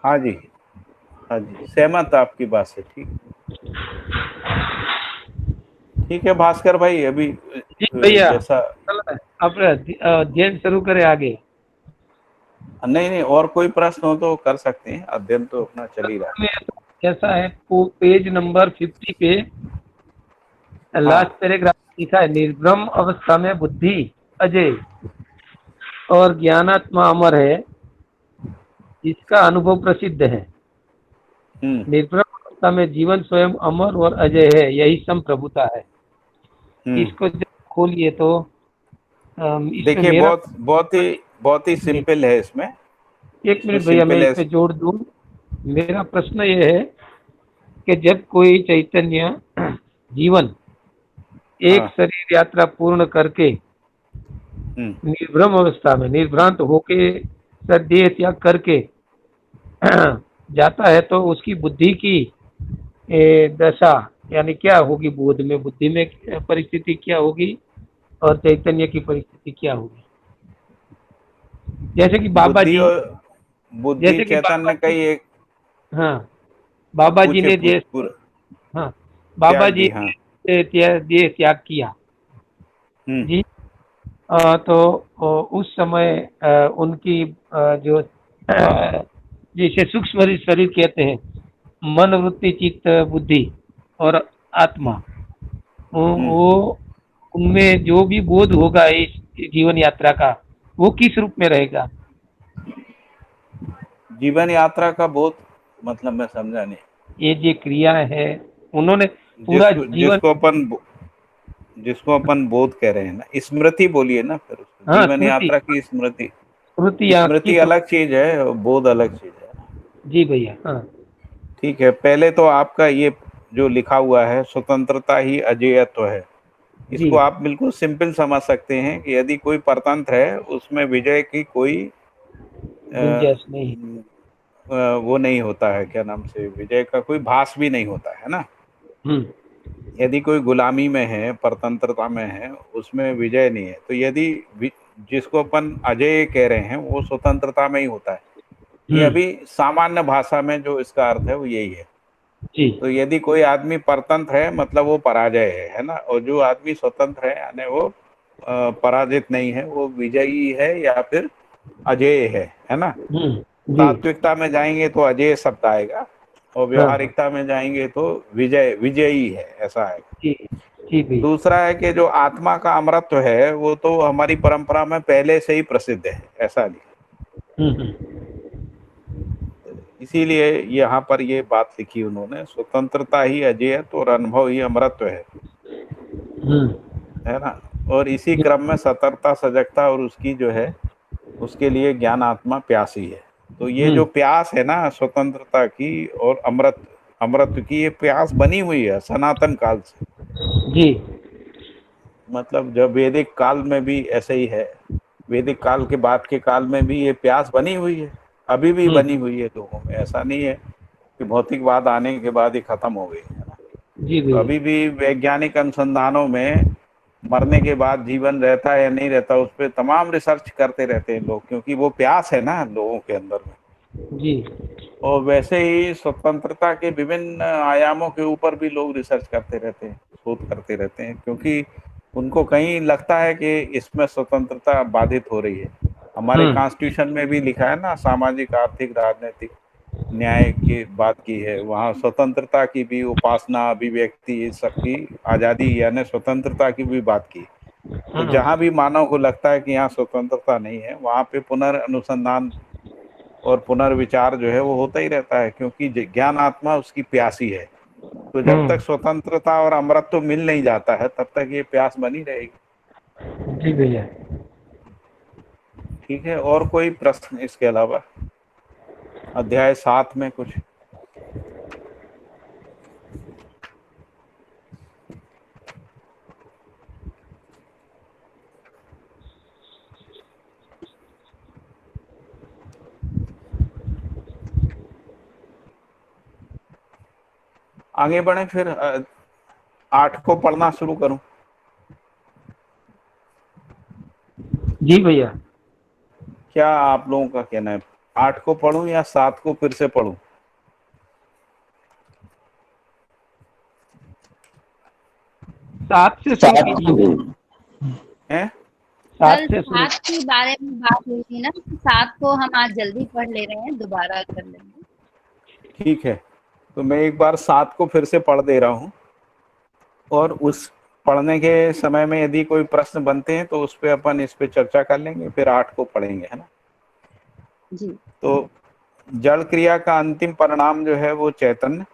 हाँ जी, हाँ जी, सहमत आपकी बात से। ठीक, ठीक है भास्कर भाई, अभी जी भैया, जैसा, चलो अब अध्ययन शुरू करें आगे। नहीं नहीं, और कोई प्रश्न हो तो कर सकते हैं, अध्ययन तो अपना चल ही रहा है। में तो ऐसा है, पेज नंबर 50 पे लास्ट हाँ। पैराग्राफ लिखा है, निर्भ्रम अवस्था में बुद्धि अजय और ज्ञानात्मा अमर है, जिसका अनुभव प्रसिद्ध है। हम्म। निर्भ्रम अवस्था में जीवन स्वयं अमर और अजय है, यही संप्रभुता है। हम्म। इसको जब खोलिए तो इसमें देखिए, मेरा, बहुत ही जी, सिंपल है इसमें। एक इसमें मिनट भैया, मैं सिंपल है। इसमें जोड़ दूं। मेरा प्रश्न ये है कि जब कोई चैतन्य जीवन एक हाँ। शरीर यात्रा पूर्ण करके हम्म। निर्भ्रम अवस्था में निर्भ्रांत होके देह त्याग करके जाता है, तो उसकी बुद्धि की दशा यानी क्या होगी, बोध में बुद्धि में परिस्थिति क्या होगी और चैतन्य की परिस्थिति क्या होगी। जैसे कि बाबा बुद्धि जी, और बुद्धि जैसे कि बाबा चैतन्य का जी, ही एक। हाँ, बाबा जी पूछे ने पूछ जैसे, पूरा हाँ, बाबा त्याग जी दी, हाँ। ने देह त्याग किया हम्म। जी। तो उस समय उनकी जो जिसे सूक्ष्म शरीर कहते हैं, मन वृत्ति चित्त बुद्धि और आत्मा, हम्म। वो उनमें जो भी बोध होगा इस जीवन यात्रा का, वो किस रूप में रहेगा। जीवन यात्रा का बोध, मतलब मैं समझा नहीं। ये जो क्रिया है, उन्होंने पूरा जिसको जीवन, जिसको अपन जिसको अपन बोध कह रहे हैं ना, स्मृति बोलिए ना, फिर उसको हाँ, जीवन स्मृति, यात्रा की स्मृति। स्मृति आपकी स्मृति अलग चीज है और बोध अलग चीज है ना। जी भैया, हाँ, ठीक है, पहले तो आपका ये जो लिखा हुआ है स्वतंत्रता ही अजेयत्व है, जी, इसको आप बिल्कुल सिंपल समझ सकते हैं कि यदि कोई परतंत्र है उसमें विजय की कोई अ, गुंजाइश नहीं है। वो नहीं होता है, क्या नाम से, विजय का कोई भास भी नहीं होता है ना। हम्म, यदि कोई गुलामी में है, परतंत्रता में है, उसमें विजय नहीं है। तो यदि जिसको अपन अजय कह रहे हैं वो स्वतंत्रता में ही होता है। ये हम्म, अभी सामान्य भाषा में जो इसका अर्थ है वो यही है। जी, तो यदि कोई आदमी परतंत्र है मतलब वो पराजय है ना, और जो आदमी स्वतंत्र है यानी वो पराजित नहीं है, वो विजयी है या फिर अजेय है ना। जी, तात्विकता में जाएंगे तो अजेय शब्द आएगा, और हाँ, हाँ, व्यवहारिकता में जाएंगे तो विजयी है, ऐसा आएगा। जी, जी भैया, दूसरा है कि जो आत्मा का अमरत्व है वो तो हमारी परंपरा में पहले से ही प्रसिद्ध है, ऐसा नहीं। हम्म, इसीलिए यहाँ पर ये बात लिखी उन्होंने, स्वतंत्रता ही अजेयत्व और अनुभव ही अमरत्व हम्म, है ना। और इसी जी, क्रम में सतर्कता सजगता और उसकी जो है उसके लिए ज्ञान आत्मा प्यासी है। तो ये जो प्यास है ना स्वतंत्रता की और अमृत की, ये प्यास बनी हुई है सनातन काल से। जी, मतलब जब वैदिक काल में भी ऐसे ही है, वैदिक काल के बाद के काल में भी ये प्यास बनी हुई है, अभी भी हम्म, बनी हुई है लोगों में। ऐसा नहीं है कि भौतिकवाद आने के बाद ही खत्म हो गई है ना। जी तो भैया, अभी भी वैज्ञानिक अनुसंधानों में मरने के बाद जीवन रहता है या नहीं रहता, उस पर तमाम रिसर्च करते रहते हैं लोग, क्योंकि वो प्यास है ना लोगों के अंदर में। जी, और वैसे ही स्वतंत्रता के विभिन्न आयामों के ऊपर भी लोग रिसर्च करते रहते हैं, शोध करते रहते हैं, क्योंकि उनको कहीं लगता है कि इसमें स्वतंत्रता बाधित हो रही है। हमारे हम्म, कॉन्स्टिट्यूशन में भी लिखा है ना, सामाजिक आर्थिक राजनीतिक न्याय की बात की है, वहाँ स्वतंत्रता की भी, उपासना अभिव्यक्ति इस सब की आज़ादी यानी स्वतंत्रता की भी बात की। तो हम्म, जहाँ भी मानव को लगता है कि यहाँ स्वतंत्रता नहीं है, वहाँ पे पुनर्अनुसंधान और पुनर्विचार जो है वो होता ही रहता है, क्योंकि ज्ञान आत्मा उसकी प्यासी है। तो जब तक स्वतंत्रता और अमरत्व मिल नहीं जाता है तब तक ये प्यास बनी रहेगी। जी भैया। ठीक है, और कोई प्रश्न इसके अलावा अध्याय 7 में कुछ? आगे बढ़े फिर 8 को पढ़ना शुरू करूं? जी भैया। क्या आप लोगों का कहना है, 8 को पढ़ूं या 7 को फिर से पढ़ूं? 7 से शुरू कीजिए। हैं? 7 कल से शुरू। 7 के बारे में बात हुई थी ना, कि 7 को हम आज जल्दी पढ़ ले रहे हैं, दोबारा कर लेंगे। ठीक है, तो मैं एक बार 7 को फिर से पढ़ दे रहा हूं, और उस पढ़ने के समय में यदि कोई प्रश्न बनते हैं तो उस पे अपन इस पे चर्चा कर लेंगे, फिर 8 को पढ़ेंगे, है ना? जी। तो जड़ क्रिया का अंतिम परिणाम जो है वो चैतन्य,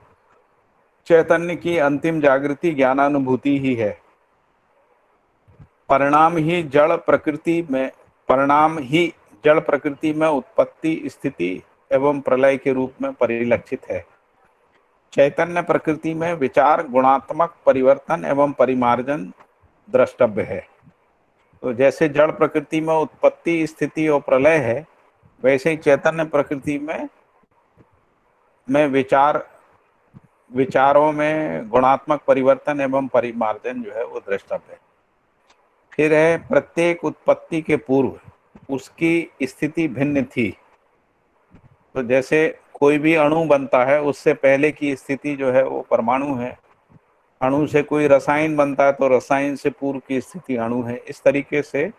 चैतन्य की अंतिम जागृति ज्ञानानुभूति ही है। परिणाम ही जड़ प्रकृति में उत्पत्ति, स्थिति एवं प्रलय के रूप में परिलक्षित है। चैतन्य प्रकृति में विचार, गुणात्मक परिवर्तन एवं परिमार्जन द्रष्टव्य है। तो जैसे जड़ प्रकृति में उत्पत्ति, स्थिति और प्रलय है, वैसे ही चैतन्य प्रकृति में विचारों में गुणात्मक परिवर्तन एवं परिमार्जन जो है वो द्रष्टव्य है। फिर है, प्रत्येक उत्पत्ति के पूर्व उसकी स्थिति भिन्न थी। तो जैसे कोई भी अणु बनता है, उससे पहले की स्थिति जो है वो परमाणु है। अणु से कोई रसायन बनता है तो रसायन से पूर्व की स्थिति अणु है। इस तरीके से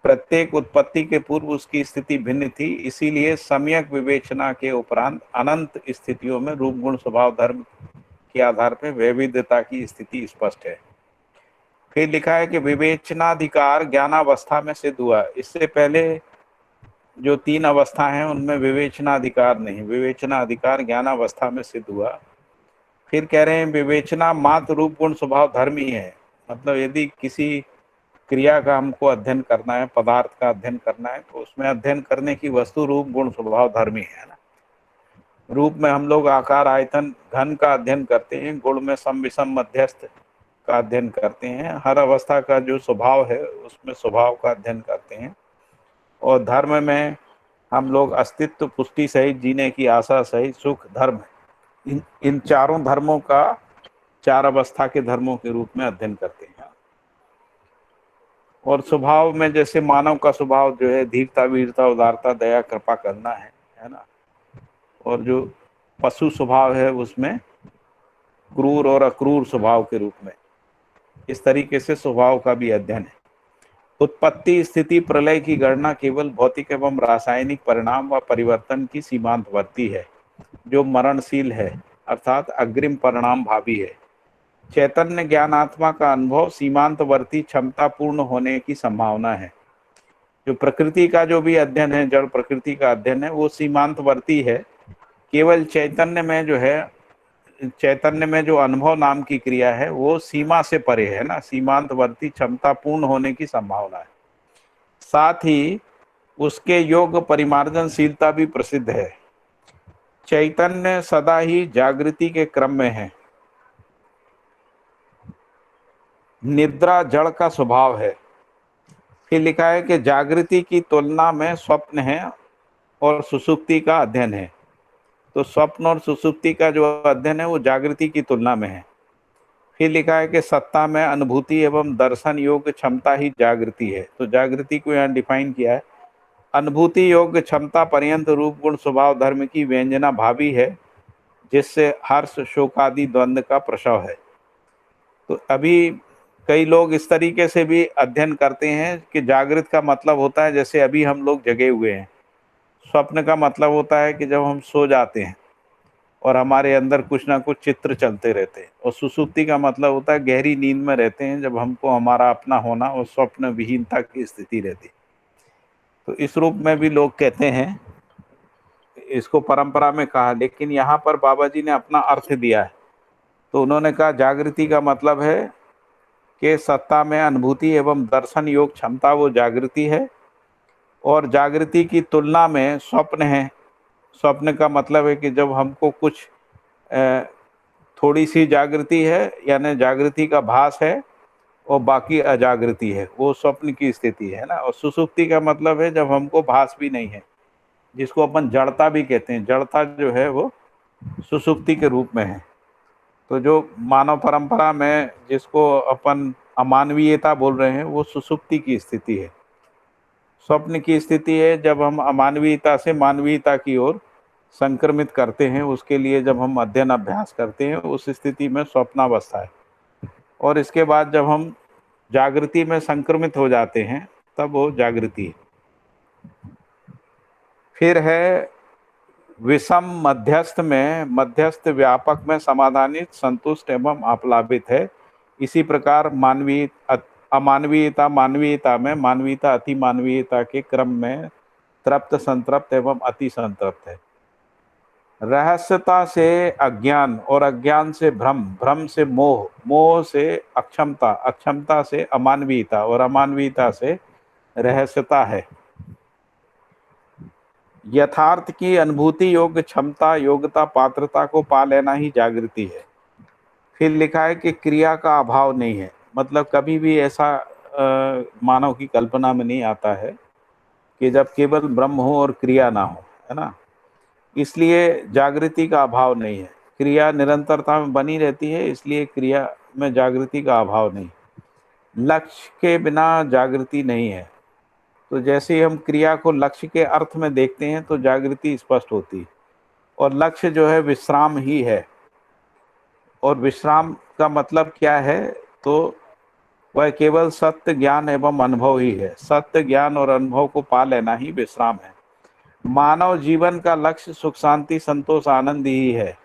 प्रत्येक उत्पत्ति के पूर्व उसकी स्थिति भिन्न थी, इसीलिए सम्यक विवेचना के उपरांत अनंत स्थितियों में रूप गुण स्वभाव धर्म के आधार पर वैविध्यता की स्थिति स्पष्ट है। फिर लिखा है कि विवेचनाधिकार ज्ञानावस्था में सिद्ध हुआ। इससे पहले जो 3 अवस्था हैं उनमें विवेचनाधिकार नहीं, विवेचनाधिकार ज्ञानावस्था में सिद्ध हुआ। फिर कह रहे हैं विवेचना मात्र रूप गुण स्वभाव धर्म ही है। मतलब यदि किसी क्रिया का हमको अध्ययन करना है, पदार्थ का अध्ययन करना है, तो उसमें अध्ययन करने की वस्तु रूप गुण स्वभाव धर्म ही है ना। रूप में हम लोग आकार आयतन घन का अध्ययन करते हैं, गुण में सम विषम मध्यस्थ का अध्ययन करते हैं, हर अवस्था का जो स्वभाव है उसमें स्वभाव का अध्ययन करते हैं, और धर्म में हम लोग अस्तित्व पुष्टि सहित जीने की आशा सहित सुख धर्म, इन चारों धर्मों का 4 अवस्था के धर्मों के रूप में अध्ययन करते हैं। और स्वभाव में जैसे मानव का स्वभाव जो है धीरता, वीरता, उदारता, दया, कृपा करना है ना। और जो पशु स्वभाव है उसमें क्रूर और अक्रूर स्वभाव के रूप में, इस तरीके से स्वभाव का भी अध्ययन है। उत्पत्ति, स्थिति, प्रलय की गणना केवल भौतिक एवं रासायनिक परिणाम व परिवर्तन की सीमांतवर्ती है, जो मरणशील है, अर्थात अग्रिम परिणाम भावी है। चैतन्य ज्ञानात्मा का अनुभव सीमांतवर्ती क्षमता पूर्ण होने की संभावना है। जो प्रकृति का जो भी अध्ययन है, जड़ प्रकृति का अध्ययन है, वो सीमांतवर्ती है। केवल चैतन्य में जो अनुभव नाम की क्रिया है वो सीमा से परे है ना, सीमांतवर्ती क्षमता पूर्ण होने की संभावना है। साथ ही उसके योग परिमार्जनशीलता भी प्रसिद्ध है। चैतन्य सदा ही जागृति के क्रम में है। निद्रा जड़ का स्वभाव है। फिर लिखा है कि जागृति की तुलना में स्वप्न है और सुसुप्ति का अध्ययन है। तो स्वप्न और सुसुप्ति का जो अध्ययन है वो जागृति की तुलना में है। फिर लिखा है कि सत्ता में अनुभूति एवं दर्शन योग्य क्षमता ही जागृति है। तो जागृति को यहाँ डिफाइन किया है, अनुभूति योग्य क्षमता पर्यंत रूप गुण स्वभाव धर्म की व्यंजना भावी है, जिससे हर्ष शोक आदि द्वंद्व का प्रसव है। तो अभी कई लोग इस तरीके से भी अध्ययन करते हैं कि जागृत का मतलब होता है जैसे अभी हम लोग जगे हुए हैं। स्वप्न का मतलब होता है कि जब हम सो जाते हैं और हमारे अंदर कुछ ना कुछ चित्र चलते रहते हैं। और सुसुप्ति का मतलब होता है गहरी नींद में रहते हैं, जब हमको हमारा अपना होना और स्वप्न विहीनता की स्थिति रहती। तो इस रूप में भी लोग कहते हैं, इसको परंपरा में कहा, लेकिन यहाँ पर बाबा जी ने अपना अर्थ दिया है। तो उन्होंने कहा जागृति का मतलब है कि सत्ता में अनुभूति एवं दर्शन योग क्षमता वो जागृति है, और जागृति की तुलना में स्वप्न है। स्वप्न का मतलब है कि जब हमको कुछ थोड़ी सी जागृति है, यानी जागृति का भास है और बाकी अजागृति है, वो स्वप्न की स्थिति है ना। और सुसुप्ति का मतलब है जब हमको भास भी नहीं है, जिसको अपन जड़ता भी कहते हैं। जड़ता जो है वो सुसुप्ति के रूप में है। तो जो मानव परंपरा में जिसको अपन अमानवीयता बोल रहे हैं, वो सुषुप्ति की स्थिति है। स्वप्न की स्थिति है जब हम अमानवीयता से मानवीयता की ओर संक्रमित करते हैं, उसके लिए जब हम अध्ययन अभ्यास करते हैं, उस स्थिति में स्वप्नावस्था है। और इसके बाद जब हम जागृति में संक्रमित हो जाते हैं, तब वो जागृति है। फिर है विषम मध्यस्थ में, मध्यस्थ व्यापक में समाधानित, संतुष्ट एवं आप्लावित है। इसी प्रकार मानवीय अमानवीयता मानवीयता में, मानवीयता अति मानवीयता के क्रम में तृप्त, संतृप्त एवं अति संतृप्त है। रहस्यता से अज्ञान और अज्ञान से भ्रम, भ्रम से मोह, मोह से अक्षमता, अक्षमता से अमानवीयता और अमानवीयता से रहस्यता है। यथार्थ की अनुभूति योग्य क्षमता, योग्यता, पात्रता को पा लेना ही जागृति है। फिर लिखा है कि क्रिया का अभाव नहीं है, मतलब कभी भी ऐसा मानव की कल्पना में नहीं आता है कि जब केवल ब्रह्म हो और क्रिया ना हो, है ना। इसलिए जागृति का अभाव नहीं है। क्रिया निरंतरता में बनी रहती है, इसलिए क्रिया में जागृति का अभाव नहीं। लक्ष्य के बिना जागृति नहीं है। तो जैसे ही हम क्रिया को लक्ष्य के अर्थ में देखते हैं तो जागृति स्पष्ट होती है। और लक्ष्य जो है विश्राम ही है। और विश्राम का मतलब क्या है? तो वह केवल सत्य ज्ञान एवं अनुभव ही है। सत्य ज्ञान और अनुभव को पा लेना ही विश्राम है। मानव जीवन का लक्ष्य सुख, शांति, संतोष, आनंद ही है।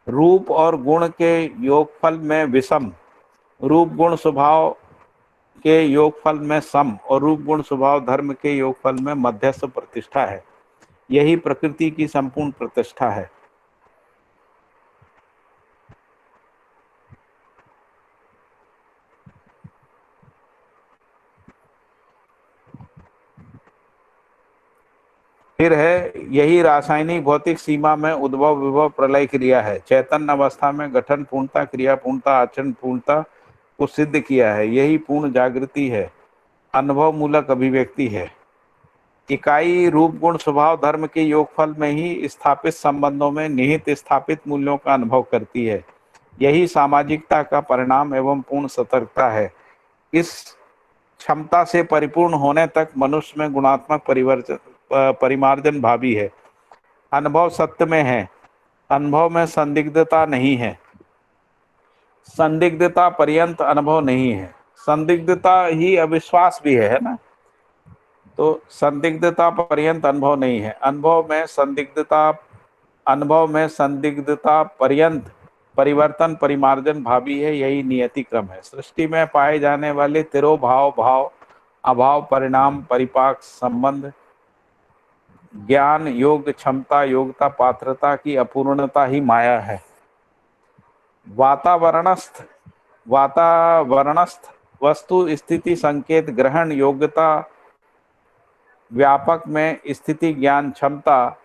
रूप और गुण के योगफल में विषम, रूप गुण स्वभाव के योगफल में सम और रूप गुण स्वभाव धर्म के योगफल में मध्यस्थ प्रतिष्ठा है। यही प्रकृति की संपूर्ण प्रतिष्ठा है। फिर है यही रासायनिक भौतिक सीमा में उद्भव विभव प्रलय क्रिया है। चैतन्य अवस्था में गठन पूर्णता, क्रिया पूर्णता, आचरण पूर्णता को सिद्ध किया है। यही पूर्ण जागृति है, अनुभव मूलक अभिव्यक्ति है। इकाई रूप गुण स्वभाव धर्म के योगफल में ही स्थापित संबंधों में निहित स्थापित मूल्यों का अनुभव करती है। यही सामाजिकता का परिणाम एवं पूर्ण सतर्कता है। इस क्षमता से परिपूर्ण होने तक मनुष्य में गुणात्मक परिमार्जन भावी है। अनुभव सत्य में है, अनुभव में संदिग्धता नहीं है। संदिग्धता पर्यंत अनुभव नहीं है। संदिग्धता ही अविश्वास भी है ना। तो संदिग्धता पर्यंत अनुभव नहीं है। अनुभव में संदिग्धता पर्यंत परिवर्तन परिमार्जन भावी है। यही नियति क्रम है। सृष्टि में पाए जाने वाले तिरोभाव, भाव, अभाव, परिणाम, परिपाक, संबंध, ज्ञान, योग, क्षमता, योग्यता, पात्रता की अपूर्णता ही माया है। वातावरणस्थ वस्तु स्थिति संकेत ग्रहण योग्यता व्यापक में स्थिति ज्ञान क्षमता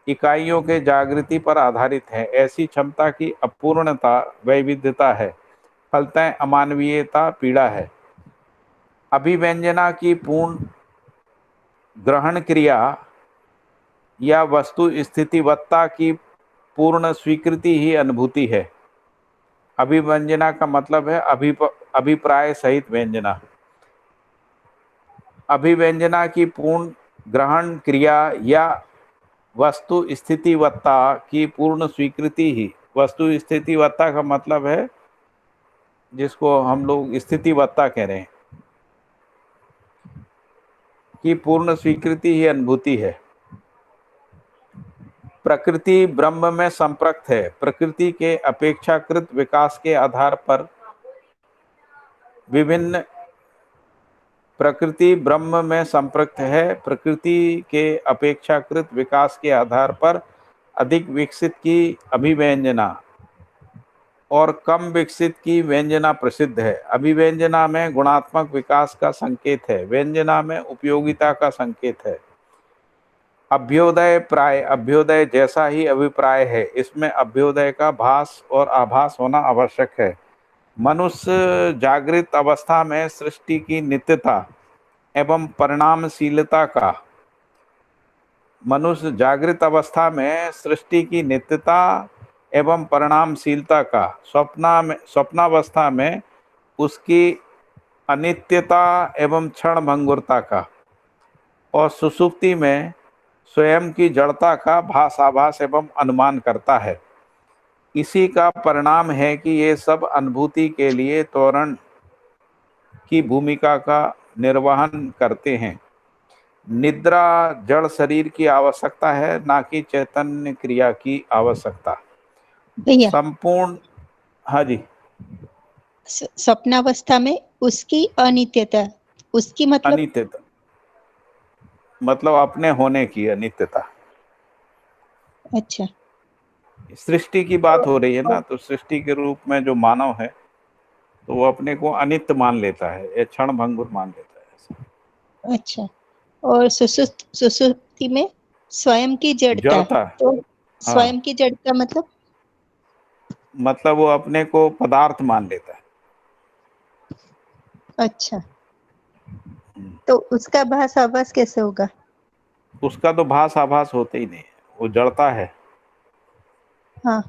इकाइयों के जागृति पर आधारित है। ऐसी क्षमता की अपूर्णता वैविध्यता है, फलतः अमानवीयता पीड़ा है। अभिव्यंजना की पूर्ण ग्रहण क्रिया या वस्तु स्थितिवत्ता की पूर्ण स्वीकृति ही अनुभूति है। अभिव्यंजना का मतलब है अभिप्राय सहित व्यंजना। अभिव्यंजना की पूर्ण ग्रहण क्रिया या वस्तु स्थितिवत्ता की पूर्ण स्वीकृति ही, वस्तु स्थितिवत्ता का मतलब है जिसको हम लोग स्थितिवत्ता कह रहे हैं, की पूर्ण स्वीकृति ही अनुभूति है। प्रकृति ब्रह्म में संप्रक्त है। प्रकृति के अपेक्षाकृत विकास के आधार पर विभिन्न प्रकृति ब्रह्म में संप्रक्त है। प्रकृति के अपेक्षाकृत विकास के आधार पर अधिक विकसित की अभिव्यंजना और कम विकसित की व्यंजना प्रसिद्ध है। अभिव्यंजना में गुणात्मक विकास का संकेत है, व्यंजना में उपयोगिता का संकेत है। अभ्योदय प्राय अभ्योदय जैसा ही अभिप्राय है, इसमें अभ्योदय का भास और आभास होना आवश्यक है। मनुष्य जागृत अवस्था में सृष्टि की नित्यता एवं परिणामशीलता का मनुष्य जागृत अवस्था में सृष्टि की नित्यता एवं परिणामशीलता का, स्वप्नावस्था में उसकी अनित्यता एवं क्षण भंगुरता का, और सुषुप्ति में स्वयं की जड़ता का भासाभास एवं अनुमान करता है। इसी का परिणाम है कि ये सब अनुभूति के लिए त्वरण की भूमिका का निर्वहन करते हैं। निद्रा जड़ शरीर की आवश्यकता है, ना कि चैतन्य क्रिया की आवश्यकता। भैया संपूर्ण, हाँ जी, स्वप्नावस्था में उसकी अनित्यता, उसकी मतलब अनित्यता मतलब अपने होने की अनित्यता। अच्छा। सृष्टि की बात हो रही है ना, तो सृष्टि के रूप में जो मानव है तो वो अपने को अनित्य मान लेता है, ये क्षण भंगुर मान लेता है ऐसा। अच्छा, और सुसुप्ति में स्वयं की जड़ता, जड़ता, तो हाँ, स्वयं की जड़ता मतलब वो अपने को पदार्थ मान लेता है। अच्छा, तो उसका भास आभास कैसे होगा? उसका तो भास आभास होते ही नहीं है, वो जड़ता है। हाँ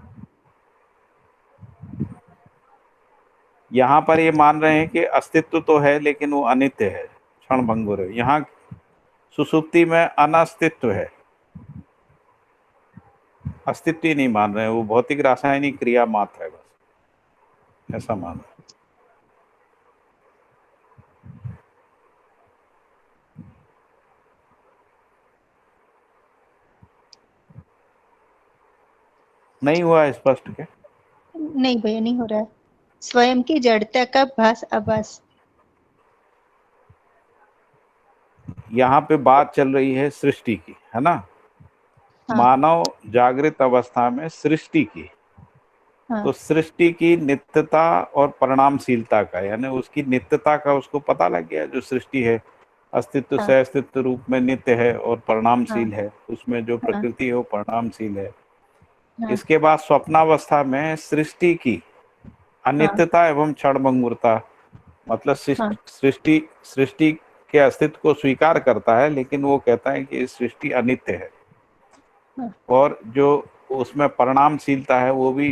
यहाँ पर ये मान रहे हैं कि अस्तित्व तो है लेकिन वो अनित्य है, क्षण भंगुर है। यहाँ सुसुप्ति में अनस्तित्व है, अस्तित्व ही नहीं मान रहे हैं, वो भौतिक रासायनिक क्रिया मात्र है बस, ऐसा मान रहे हैं। नहीं हुआ है स्पष्ट क्या? नहीं भैया, नहीं हो रहा है। स्वयं की जड़ता का भास आभास, यहाँ पे बात चल रही है सृष्टि की, है ना। हाँ मानव जागृत अवस्था में सृष्टि की, हाँ तो सृष्टि की नित्यता और परिणामशीलता का, यानी उसकी नित्यता का उसको पता लग गया। जो सृष्टि है अस्तित्व हाँ से अस्तित्व रूप में नित्य है और हाँ परिणामशील है, उसमें जो हाँ प्रकृति है वो परिणामशील है। हाँ इसके बाद स्वप्नावस्था में सृष्टि की हाँ अनित्यता एवं क्षणभंगुरता, मतलब हाँ सृष्टि सृष्टि के अस्तित्व को स्वीकार करता है, लेकिन वो कहता है कि सृष्टि अनित्य है, हाँ और जो उसमें परिणामशीलता है वो भी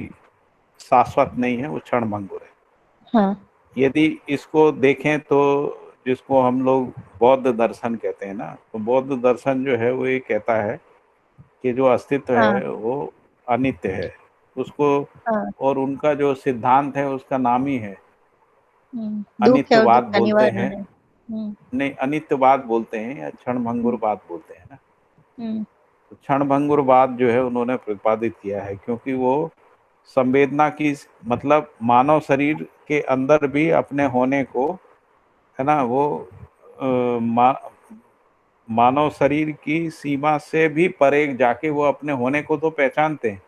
शाश्वत नहीं है, वो क्षणभंगुर है। हाँ यदि इसको देखें तो, जिसको हम लोग बौद्ध दर्शन कहते हैं ना, तो बौद्ध दर्शन जो है वो ये कहता है कि जो अस्तित्व हाँ है वो अनित्य है उसको, हाँ। और उनका जो सिद्धांत है उसका नाम ही है दुख है और अनित्यवाद दुख का बोलते निवारण हैं। है। नहीं, अनित्यवाद बोलते हैं या क्षणभंगुरवाद बोलते हैं ना। हम्म तो क्षणभंगुरवाद जो है उन्होंने प्रतिपादित किया है, क्योंकि वो संवेदना की, मतलब मानव शरीर के अंदर भी अपने होने को, है ना, वो मानव शरीर की सीमा से भी परे जाके वो अपने होने को तो पहचानते हैं,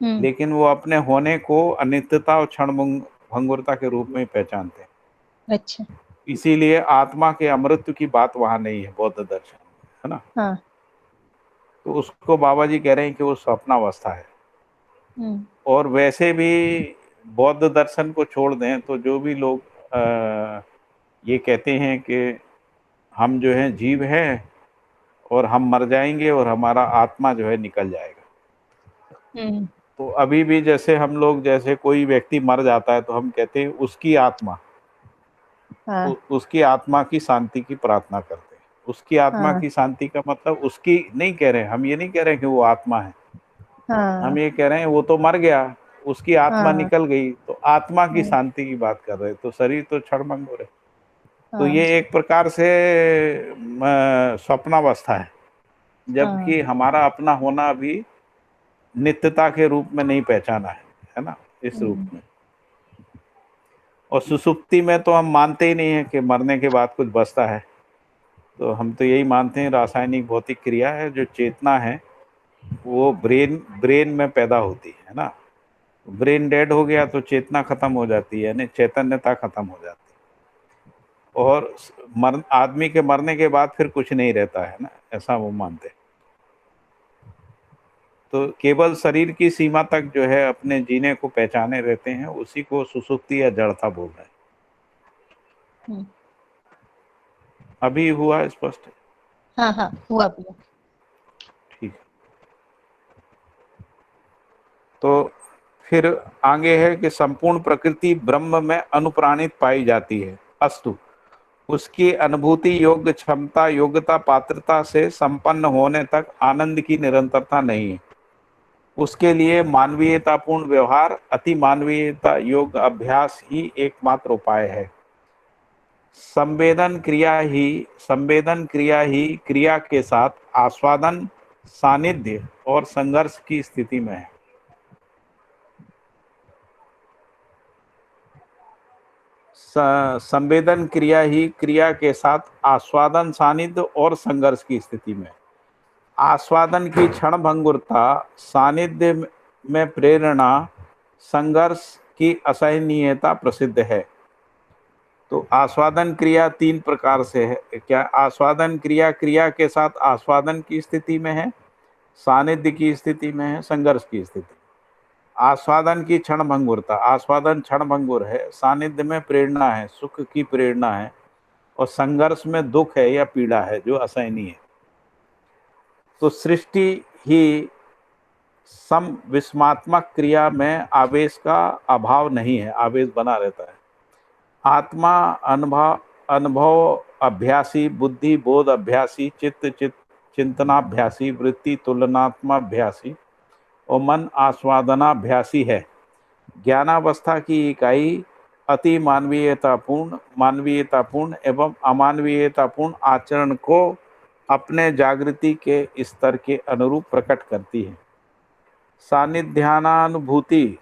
हम्म लेकिन वो अपने होने को अनित्यता और क्षण भंगुरता के रूप में ही पहचानते हैं। अच्छा। इसीलिए आत्मा के अमृत की बात वहां नहीं है बौद्ध दर्शन में, है ना। हाँ। तो उसको बाबा जी कह रहे हैं कि वो स्वप्नावस्था है। हम्म और वैसे भी बौद्ध दर्शन को छोड़ दें तो जो भी लोग ये कहते हैं कि हम जो हैं जीव हैं और हम मर जाएंगे और हमारा आत्मा जो है निकल जाएगा, हम्म तो अभी भी जैसे हम लोग, जैसे कोई व्यक्ति मर जाता है तो हम कहते हैं उसकी आत्मा, हाँ उसकी आत्मा की शांति की प्रार्थना करते हैं। उसकी आत्मा हाँ की शांति का मतलब उसकी नहीं कह रहे हैं, हम ये नहीं कह रहे हैं कि वो आत्मा है, हाँ हम ये कह रहे हैं वो तो मर गया, उसकी आत्मा हाँ निकल गई, तो आत्मा की हाँ शांति की बात कर रहे हैं। तो शरीर तो क्षणभंगुर है। तो हाँ ये एक प्रकार से स्वप्नावस्था है, हाँ। जबकि हमारा अपना होना भी नित्यता के रूप में नहीं पहचाना है ना, इस रूप हम्म में। और सुसुप्ति में तो हम मानते ही नहीं है कि मरने के बाद कुछ बचता है, तो हम तो यही मानते हैं रासायनिक भौतिक क्रिया है, जो चेतना है वो ब्रेन में पैदा होती है ना। ब्रेन डेड हो गया तो चेतना खत्म हो जाती है, यानी चैतन्यता खत्म हो जाती है, और आदमी के मरने के बाद फिर कुछ नहीं रहता है ना, ऐसा वो मानते हैं। तो केवल शरीर की सीमा तक जो है अपने जीने को पहचाने रहते हैं, उसी को सुसुप्ति या जड़ता बोल रहे हैं। हम्म। अभी हुआ स्पष्ट? हाँ हाँ, हुआ भैया। ठीक है। तो फिर आगे है कि संपूर्ण प्रकृति ब्रह्म में अनुप्राणित पाई जाती है, अस्तु उसकी अनुभूति योग्य क्षमता योग्यता पात्रता से संपन्न होने तक आनंद की निरंतरता नहीं है। उसके लिए मानवीयतापूर्ण व्यवहार अति मानवीयता योग्य अभ्यास ही एकमात्र उपाय है। संवेदन क्रिया ही क्रिया के साथ आस्वादन सानिध्य और संघर्ष की स्थिति में है। संवेदन क्रिया ही क्रिया के साथ आस्वादन सानिध्य और संघर्ष की स्थिति में। आस्वादन की क्षण भंगुरता, सानिध्य में प्रेरणा, संघर्ष की असहनीयता प्रसिद्ध है। तो आस्वादन क्रिया तीन प्रकार से है। क्या आस्वादन क्रिया क्रिया के साथ आस्वादन की स्थिति में है, सानिध्य की स्थिति में है, संघर्ष की स्थिति। आस्वादन की क्षण भंगुरता, आस्वादन क्षण भंगुर है, सानिध्य में प्रेरणा है, सुख की प्रेरणा है, और संघर्ष में दुख है या पीड़ा है जो असहनीय है। तो सृष्टि ही सम विस्मात्मक क्रिया में आवेश का अभाव नहीं है, आवेश बना रहता है। आत्मा अनुभव अभ्यासी, बुद्धि बोध अभ्यासी, चित्त चिंतनाभ्यासी, वृत्ति तुलनात्माभ्यासी और मन आस्वादनाभ्यासी है। ज्ञानावस्था की इकाई अति मानवीयतापूर्ण एवं अमानवीयतापूर्ण आचरण को अपने जागृति के स्तर के अनुरूप प्रकट करती है। सानिध्यानुभूति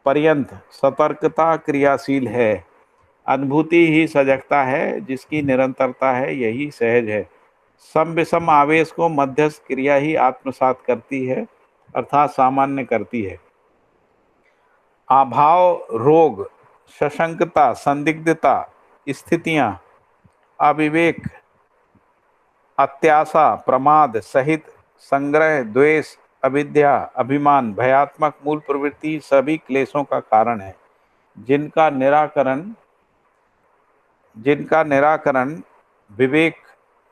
पर्यंत सतर्कता क्रियाशील है। अनुभूति ही सजगता है, जिसकी निरंतरता है, यही सहज है। सम विषम आवेश को मध्यस्थ क्रिया ही आत्मसात करती है, अर्थात सामान्य करती है। अभाव, रोग, सशंकता, संदिग्धता स्थितियां, अविवेक, अत्याशा, प्रमाद सहित संग्रह, द्वेष, अविद्या, अभिमान, भयात्मक मूल प्रवृत्ति सभी क्लेशों का कारण है, जिनका निराकरण विवेक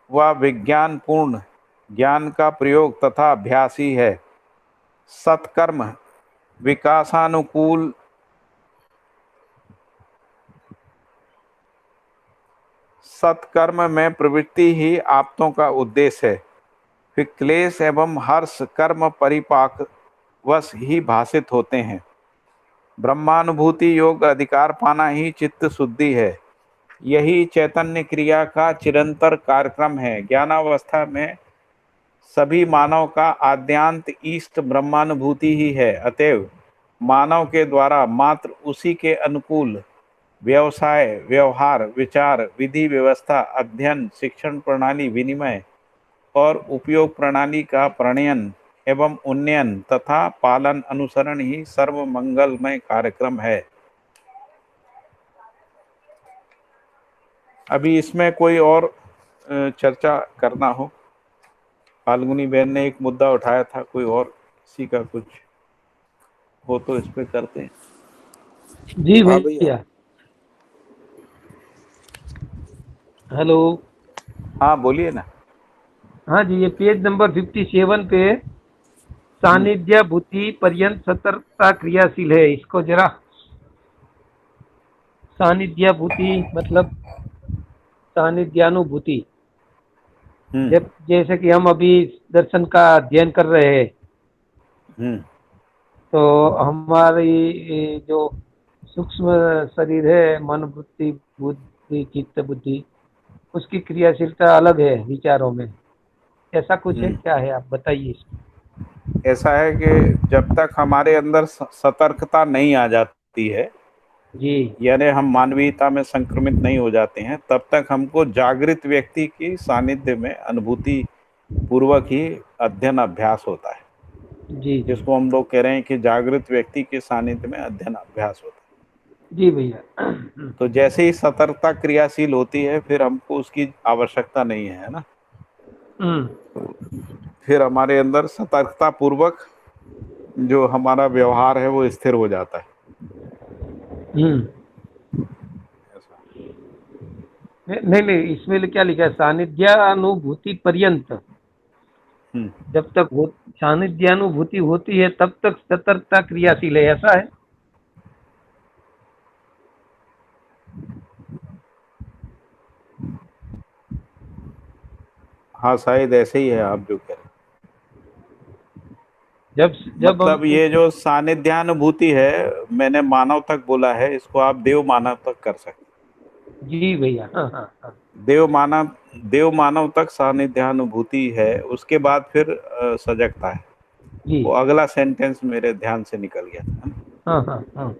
व विज्ञान पूर्ण ज्ञान का प्रयोग तथा अभ्यास ही है। सत्कर्म विकासानुकूल सत्कर्म में प्रवृत्ति ही आप्तों का उद्देश्य है। फिर क्लेश एवं हर्ष कर्म परिपाक वश ही भाषित होते हैं। ब्रह्मानुभूति योग अधिकार पाना ही चित्त शुद्धि है। यही चैतन्य क्रिया का चिरंतर कार्यक्रम है। ज्ञानावस्था में सभी मानव का आद्यांत ईष्ट ब्रह्मानुभूति ही है। अतएव मानव के द्वारा मात्र उसी के अनुकूल व्यवसाय, व्यवहार, विचार, विधि व्यवस्था, अध्ययन, शिक्षण प्रणाली, विनिमय और उपयोग प्रणाली का प्रणयन एवं उन्नयन तथा पालन अनुसरण ही सर्व मंगलमय कार्यक्रम है। अभी इसमें कोई और चर्चा करना हो? फाल्गुनी बहन ने एक मुद्दा उठाया था, कोई और किसी का कुछ हो तो इस पे करते हैं। जी भैया। हेलो। हाँ बोलिए ना। हाँ जी, ये पेज नंबर 57 पे सानिध्य भूति पर्यंत सतर्कता क्रियाशील है। इसको जरा, सानिध्य भूति मतलब सानिध्यानुभूति। जब जैसे कि हम अभी दर्शन का अध्ययन कर रहे हैं, तो हमारी जो सूक्ष्म शरीर है, मन वृत्ति बुद्धि चित्त बुद्धि, उसकी क्रियाशीलता अलग है विचारों में। ऐसा कुछ है क्या है, आप बताइए। ऐसा है कि जब तक हमारे अंदर सतर्कता नहीं आ जाती है जी, यानी हम मानवीयता में संक्रमित नहीं हो जाते हैं, तब तक हमको जागृत व्यक्ति की सानिध्य में अनुभूति पूर्वक ही अध्ययन अभ्यास होता है। जी, जिसको हम लोग कह रहे हैं कि जागृत व्यक्ति के सानिध्य में अध्ययन अभ्यास होता है। जी भैया। तो जैसे ही सतर्कता क्रियाशील होती है, फिर हमको उसकी आवश्यकता नहीं है ना। फिर हमारे अंदर सतर्कता पूर्वक जो हमारा व्यवहार है वो स्थिर हो जाता है। नहीं, इसमें क्या लिखा है? सानिध्यानुभूति पर्यंत। जब तक सानिध्यानुभूति होती है तब तक सतर्कता क्रियाशील है, ऐसा है? हाँ, शायद ऐसे ही है आप जो कह रहे हैं। जब जब हम मतलब ये जो सानिध्यानुभूति है, मैंने मानव तक बोला है, इसको आप देव मानव तक कर सकते हैं। जी भैया, हाँ हाँ हाँ, देव मानव तक सानिध्यानुभूति है, उसके बाद फिर सजगता है। जी, वो अगला सेंटेंस मेरे ध्यान से निकल गया था, है ना? हाँ हाँ हाँ,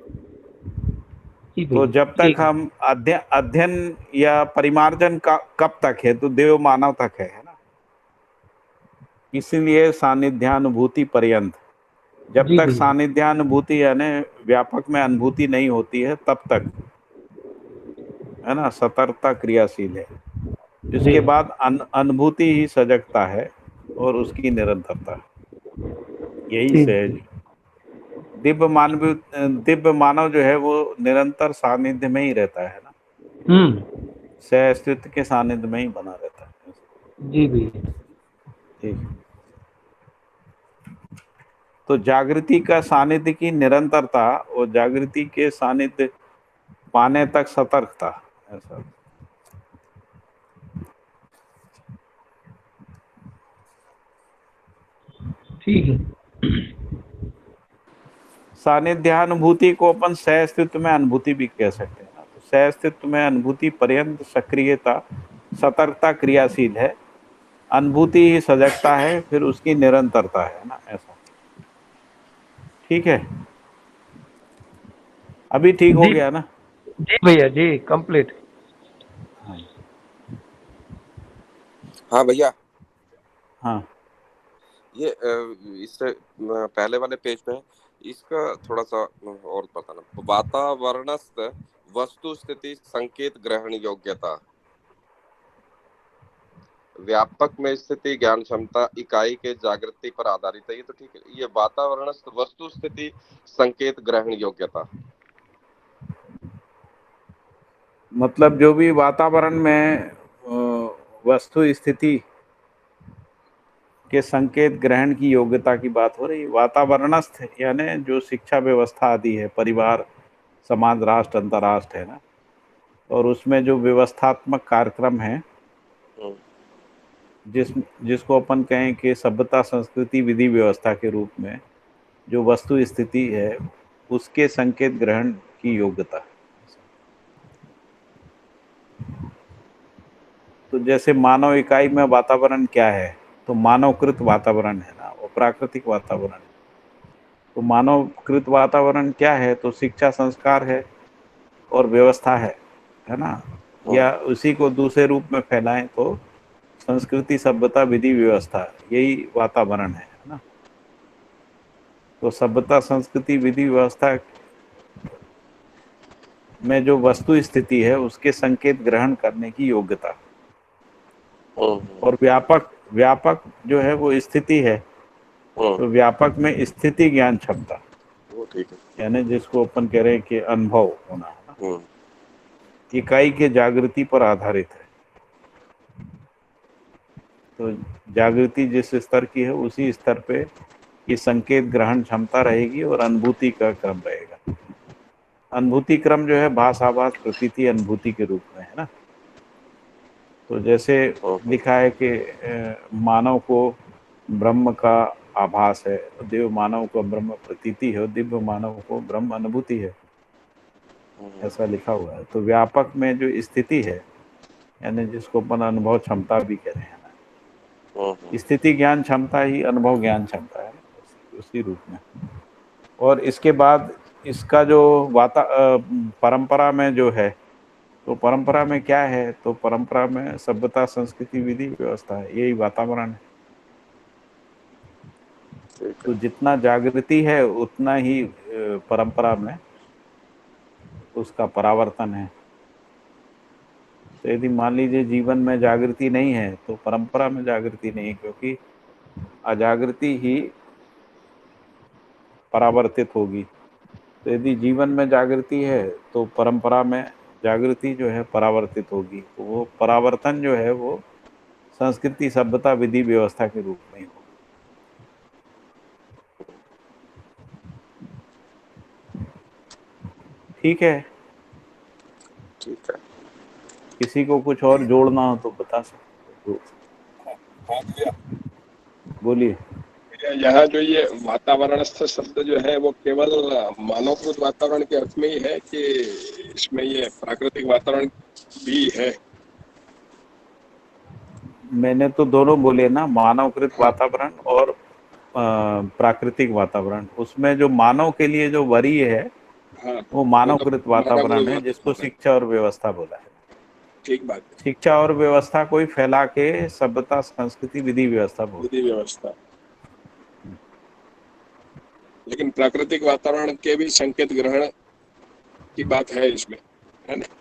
जी तो भैया, जब तक ठीक है। हम अध्ययन या परिमार्जन का कब तक है, तो देव मानव तक है ना? इसीलिए सानिध्यानुभूति पर्यंत, जब जी तक भैया, सानिध्यानुभूति यानी व्यापक में अनुभूति नहीं होती है तब तक, है ना, सतर्कता क्रियाशील है। जी इसके बाद अनुभूति ही सजगता है और उसकी निरंतरता, यही ठीक सहज। है। दिव्य मानव जो है वो निरंतर सानिध्य में ही रहता है ना, सह अस्तित्व के सानिध्य में ही बना रहता है। जी भैया, ठीक है। तो जागृति का सानिध्य की निरंतरता और जागृति के सानिध्य पाने तक सतर्कता, ऐसा। ठीक है। सानिध्यानुभूति को अपन सह अस्तित्व में अनुभूति भी कह सकते हैं ना। तो सह अस्तित्व में अनुभूति पर्यंत सक्रियता, सतर्कता क्रियाशील है, अनुभूति ही सजगता है, फिर उसकी निरंतरता है ना, ऐसा। ठीक है, अभी ठीक हो जी गया ना? जी भैया, जी कंप्लीट। हाँ हाँ भैया, हाँ। ये इससे पहले वाले पेज पे है, इसका थोड़ा सा और बताना। वातावरणस्थ वस्तु स्थिति संकेत ग्रहण योग्यता, व्यापक में स्थिति ज्ञान क्षमता इकाई के जागृति पर आधारित है। ये तो ठीक है। ये वातावरणस्थ वस्तु स्थिति संकेत ग्रहण योग्यता, मतलब जो भी वातावरण में वस्तु स्थिति के संकेत ग्रहण की योग्यता की बात हो रही है। वातावरणस्थ यानी जो शिक्षा व्यवस्था आदि है, परिवार, समाज, राष्ट्र, अंतर्राष्ट्र, है ना, और उसमें जो व्यवस्थात्मक कार्यक्रम है, जिसको अपन कहें कि सभ्यता, संस्कृति, विधि, व्यवस्था के रूप में जो वस्तु स्थिति है, उसके संकेत ग्रहण की योग्यता। तो जैसे मानव इकाई में वातावरण क्या है, तो मानवकृत वातावरण है ना, वो प्राकृतिक वातावरण है। तो मानवकृत वातावरण क्या है, तो शिक्षा, संस्कार है और व्यवस्था है ना, या उसी को दूसरे रूप में फैलाएं तो संस्कृति, सभ्यता, विधि, व्यवस्था, यही वातावरण है ना। तो सभ्यता, संस्कृति, विधि, व्यवस्था में जो वस्तु स्थिति है, उसके संकेत ग्रहण करने की योग्यता। और व्यापक जो है वो स्थिति है, तो व्यापक में स्थिति ज्ञान क्षमता, यानी जिसको अपन कह रहे हैं कि अनुभव होना, है ना, इकाई के जागृति पर आधारित है। तो जागृति जिस स्तर की है, उसी स्तर पे ये संकेत ग्रहण क्षमता रहेगी और अनुभूति का क्रम रहेगा। अनुभूति क्रम जो है भाषाभास प्रतीति अनुभूति के रूप में, है ना। तो जैसे लिखा है कि मानव को ब्रह्म का आभास है, देव मानव को ब्रह्म प्रतीति है, और दिव्य मानव को ब्रह्म अनुभूति है, ऐसा लिखा हुआ है। तो व्यापक में जो स्थिति है, यानी जिसको अपन अनुभव क्षमता भी कह रहे हैं ना, स्थिति ज्ञान क्षमता ही अनुभव ज्ञान क्षमता है, उसी रूप में। और इसके बाद इसका जो परंपरा में जो है, तो परंपरा में क्या है, तो परंपरा में सभ्यता, संस्कृति, विधि, व्यवस्था है, यही वातावरण है। तो जितना जागृति है उतना ही परंपरा में उसका परावर्तन है। तो यदि मान लीजिए जीवन में जागृति नहीं है, तो परंपरा में जागृति नहीं है, क्योंकि अजागृति ही परावर्तित होगी। तो यदि जीवन में जागृति है, तो परंपरा में जागृति जो है परावर्तित होगी। तो वो परावर्तन जो है वो संस्कृति, सभ्यता, विधि, व्यवस्था के रूप में होगा। ठीक है, ठीक है। किसी को कुछ और जोड़ना हो तो बता सकते हो। हाँ भैया, बोलिए। यहाँ जो ये वातावरणस्थ शब्द जो है वो केवल मानवकृत वातावरण के अर्थ में ही है कि इसमें ये प्राकृतिक वातावरण भी है? मैंने तो दोनों बोले ना, मानवकृत हाँ वातावरण और प्राकृतिक वातावरण। उसमें जो मानव के लिए जो वरीय है हाँ, वो वो तो मानवकृत वातावरण मानवकृत है, जिसको वातावरण है। शिक्षा और व्यवस्था बोला है। ठीक बात है। शिक्षा और व्यवस्था को ही फैला के सभ्यता, संस्कृति, विधि व्यवस्था विधि बोलते व्यवस्था। लेकिन प्राकृतिक वातावरण के भी संकेत ग्रहण की बात है इसमें, है ना? हैं।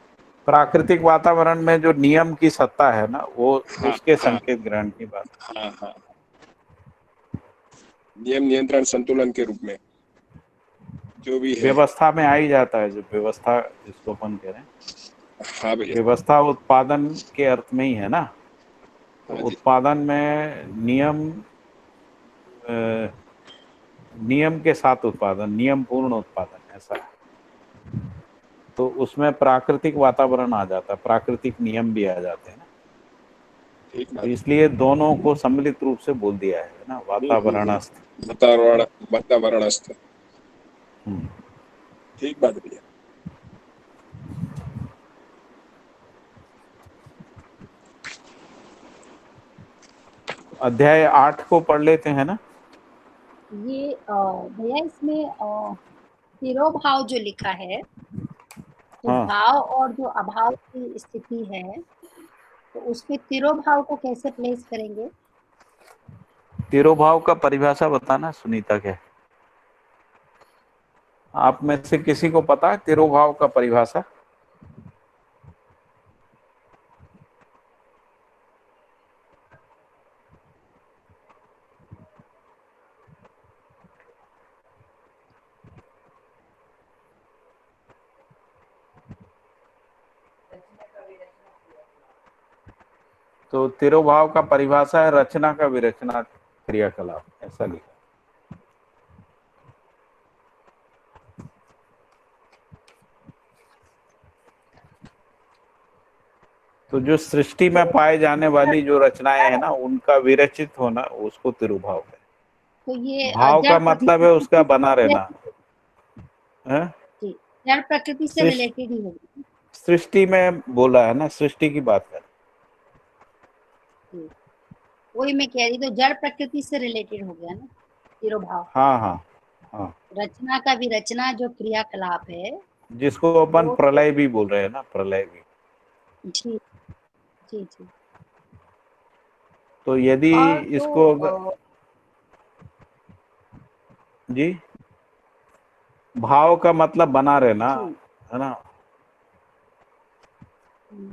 प्राकृतिक वातावरण में जो नियम की सत्ता है ना, वो हाँ उसके हाँ संकेत ग्रहण की बात। हाँ हाँ, नियम, नियंत्रण, संतुलन के रूप में जो भी है। व्यवस्था में आ ही जाता है, जो व्यवस्था जिसको अपन कह रहे हैं। हाँ भैया। व्यवस्था उत्पादन के अर्थ में ही है ना, तो हाँ जी। उत्पादन में नियम के साथ उत्पादन, नियम पूर्ण उत्पादन, ऐसा है। तो उसमें प्राकृतिक वातावरण आ जाता है, प्राकृतिक नियम भी आ जाते हैं ना। ठीक तो बात है। इसलिए दोनों को सम्मिलित रूप से बोल दिया है ना, वातावरणस्थ। वातावरण, वातावरणस्थ। हम्म। ठीक बात भैया। अध्याय 8 को पढ़ लेते हैं ना। ये भैया इसमें तिरोभाव जो लिखा है, तो हाँ, भाव और जो अभाव की स्थिति है, तो उसमें तिरोभाव को कैसे प्लेस करेंगे? तिरोभाव का परिभाषा बताना सुनीता के। आप में से किसी को पता है तिरोभाव का परिभाषा? तो तिरोभाव का परिभाषा है रचना का विरचना क्रियाकलाप, ऐसा लिखा। तो जो सृष्टि में पाए जाने वाली जो रचनाएं हैं ना, उनका विरचित होना, उसको तिरुभाव है। तो ये भाव जड़ का मतलब है उसका बना प्रकृति रहना है। जी, जड़ प्रकृति से रिलेटेड ही होगी। सृष्टि में बोला है ना, सृष्टि की बात कर। जी, वही मैं कह रही, तो जड़ प्रकृति से रिलेटेड हो गया ना तिरोभाव। हाँ हाँ हाँ, रचना का विरचना जो क्रियाकलाप है, जिसको अपन वो तो प्रलय भी बोल रहे हैं ना, प्रलय भी। जी जी जी। तो यदि और इसको जी, भाव का मतलब बना रहना जी है ना।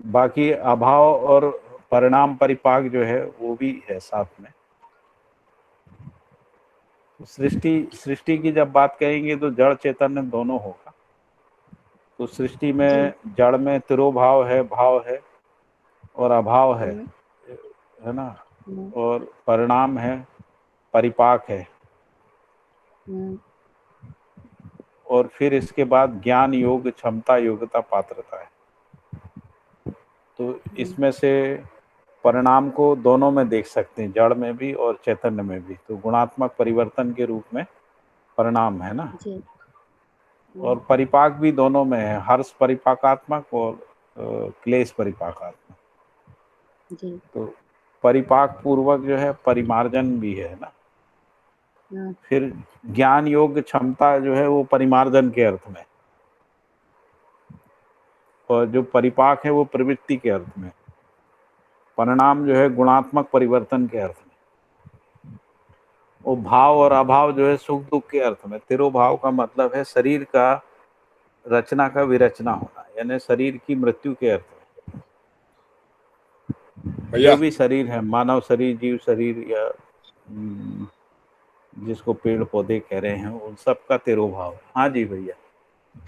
बाकी अभाव और परिणाम परिपाक जो है वो भी है साथ में। सृष्टि सृष्टि की जब बात कहेंगे तो जड़ चैतन्य दोनों होगा। तो सृष्टि जी। में जड़ में तिरोभाव है, भाव है और अभाव हम्म है ना। हम्म और परिणाम है, परिपाक है। हम्म और फिर इसके बाद ज्ञान, योग, क्षमता, योग्यता, पात्रता है। तो हम्म इसमें से परिणाम को दोनों में देख सकते हैं, जड़ में भी और चैतन्य में भी। तो गुणात्मक परिवर्तन के रूप में परिणाम है ना। जी। और परिपाक भी दोनों में है, हर्ष परिपाकात्मक और क्लेश परिपाकात्मक। जी। तो परिपाक पूर्वक जो है परिमार्जन भी है ना। फिर ज्ञान, योग, क्षमता जो है वो परिमार्जन के अर्थ में, और जो परिपाक है वो प्रवृत्ति के अर्थ में। परिणाम जो है गुणात्मक परिवर्तन के अर्थ में। वो भाव और अभाव जो है सुख दुख के अर्थ में। तिरोभाव का मतलब है शरीर का रचना का विरचना होना, यानी शरीर की मृत्यु के अर्थ में। भैया। जो भी शरीर है, मानव शरीर, जीव शरीर, या जिसको पेड़ पौधे कह रहे हैं, उन सब का तिरोभाव है। हाँ जी भैया।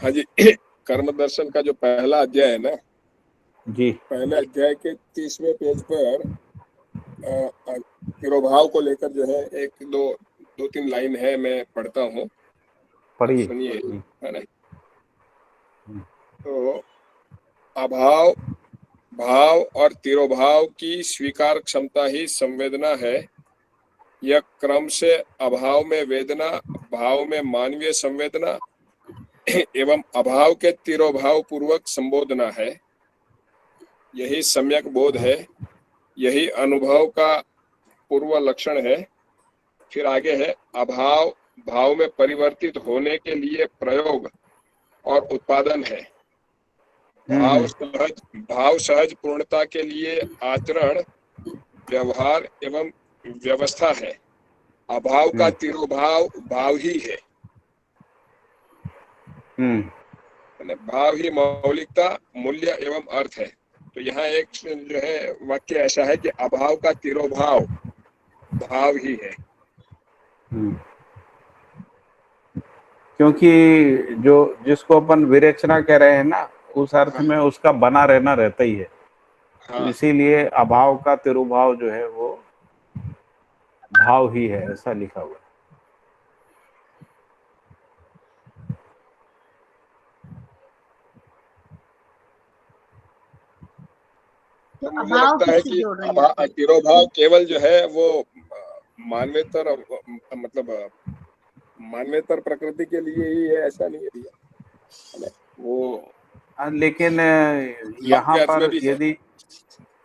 हाँ जी। कर्म दर्शन का जो पहला अध्याय है ना, जी, पहले अध्याय के 30वें पेज पर तिरोभाव को लेकर जो है एक दो तीन लाइन है, मैं पढ़ता हूँ, आप पढ़िए। सुनिए, जी। है ना। तो अभाव, भाव और तिरोभाव की स्वीकार क्षमता ही संवेदना है। यह क्रम से अभाव में वेदना, भाव में मानवीय संवेदना एवं अभाव के तिरोभाव पूर्वक संबोधना है। यही सम्यक बोध है, यही अनुभव का पूर्व लक्षण है। फिर आगे है अभाव भाव में परिवर्तित होने के लिए प्रयोग और उत्पादन है। भाव सहज पूर्णता के लिए आचरण, व्यवहार एवं व्यवस्था है। अभाव का तिरोभाव भाव ही है। भाव ही मौलिकता, मूल्य एवं अर्थ है। तो यहाँ एक जो है वाक्य ऐसा है कि अभाव का तिरोभाव भाव ही है। क्योंकि जो जिसको अपन विरेचना कह रहे हैं ना, उस अर्थ में उसका बना रहना रहता ही है। तो इसीलिए अभाव का तिरुभाव जो है वो भाव ही है, ऐसा लिखा हुआ है। तो मुझे लगता है कि तिरोभाव केवल जो है वो मानवेतर, मतलब मानवेतर प्रकृति के लिए ही है, ऐसा नहीं है भैया। वो लेकिन यहाँ पर यदि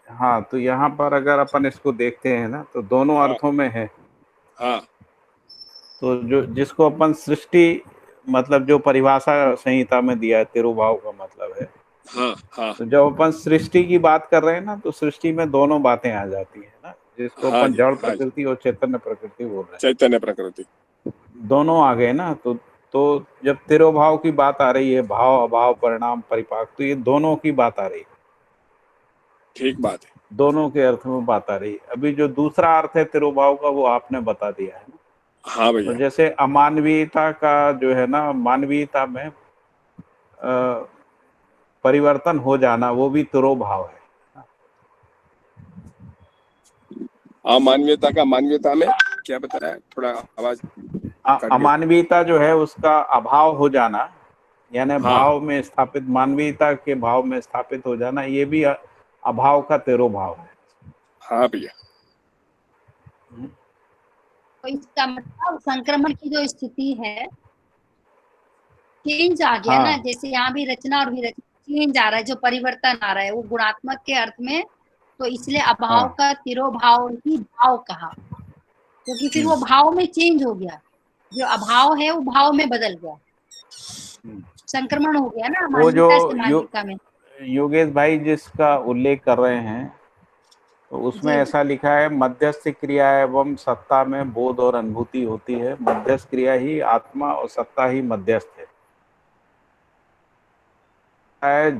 हाँ, तो यहाँ पर अगर अपन इसको देखते हैं ना, तो दोनों अर्थों में है। तो जो जिसको अपन सृष्टि, मतलब जो परिभाषा संहिता में दिया है तिरुभाव का मतलब है। तो जब अपन सृष्टि की बात कर रहे हैं ना, तो सृष्टि में दोनों बातें आ जाती है ना, जिसको अपन जड़ प्रकृति और चैतन्य प्रकृति बोल रहे हैं। चैतन्य प्रकृति दोनों आ गए ना। तो जब तिरोभाव की बात आ रही है, भाव अभाव परिणाम परिपाक, तो ये दोनों की बात आ रही है। ठीक बात है, दोनों के अर्थ में बात आ रही है। अभी जो दूसरा अर्थ है तिरोभाव का, वो आपने बता दिया है ना। हाँ भैया। तो जैसे अमानवीयता का जो है ना, मानवीयता में परिवर्तन हो जाना, वो भी तिरोभाव है। अमानवीयता का मानवीयता में क्या बता रहा है, थोड़ा आवाज। अमानवीयता जो है उसका अभाव हो जाना, यानी भाव में स्थापित, मानवीयता के भाव में स्थापित हो जाना, ये भी अभाव का तिरोभाव है। हाँ भैया। तो इसका मतलब संक्रमण की जो स्थिति है, चेंज आ गया ना। जैसे यहाँ भी रचना और विरचना, चेंज आ रहा है, जो परिवर्तन आ रहा है वो गुणात्मक के अर्थ में। तो इसलिए अभाव का तिरोभाव ही भाव कहा, क्योंकि फिर वो भाव में चेंज हो गया। जो अभाव है वो भाव में बदल गया, संक्रमण हो गया ना मानवीयता से मानविकता में। योगेश भाई जिसका उल्लेख कर रहे हैं, तो उसमें ऐसा लिखा है, मध्यस्थ क्रिया एवं सत्ता में बोध और अनुभूति होती है। मध्यस्थ क्रिया ही आत्मा और सत्ता ही मध्यस्थ है।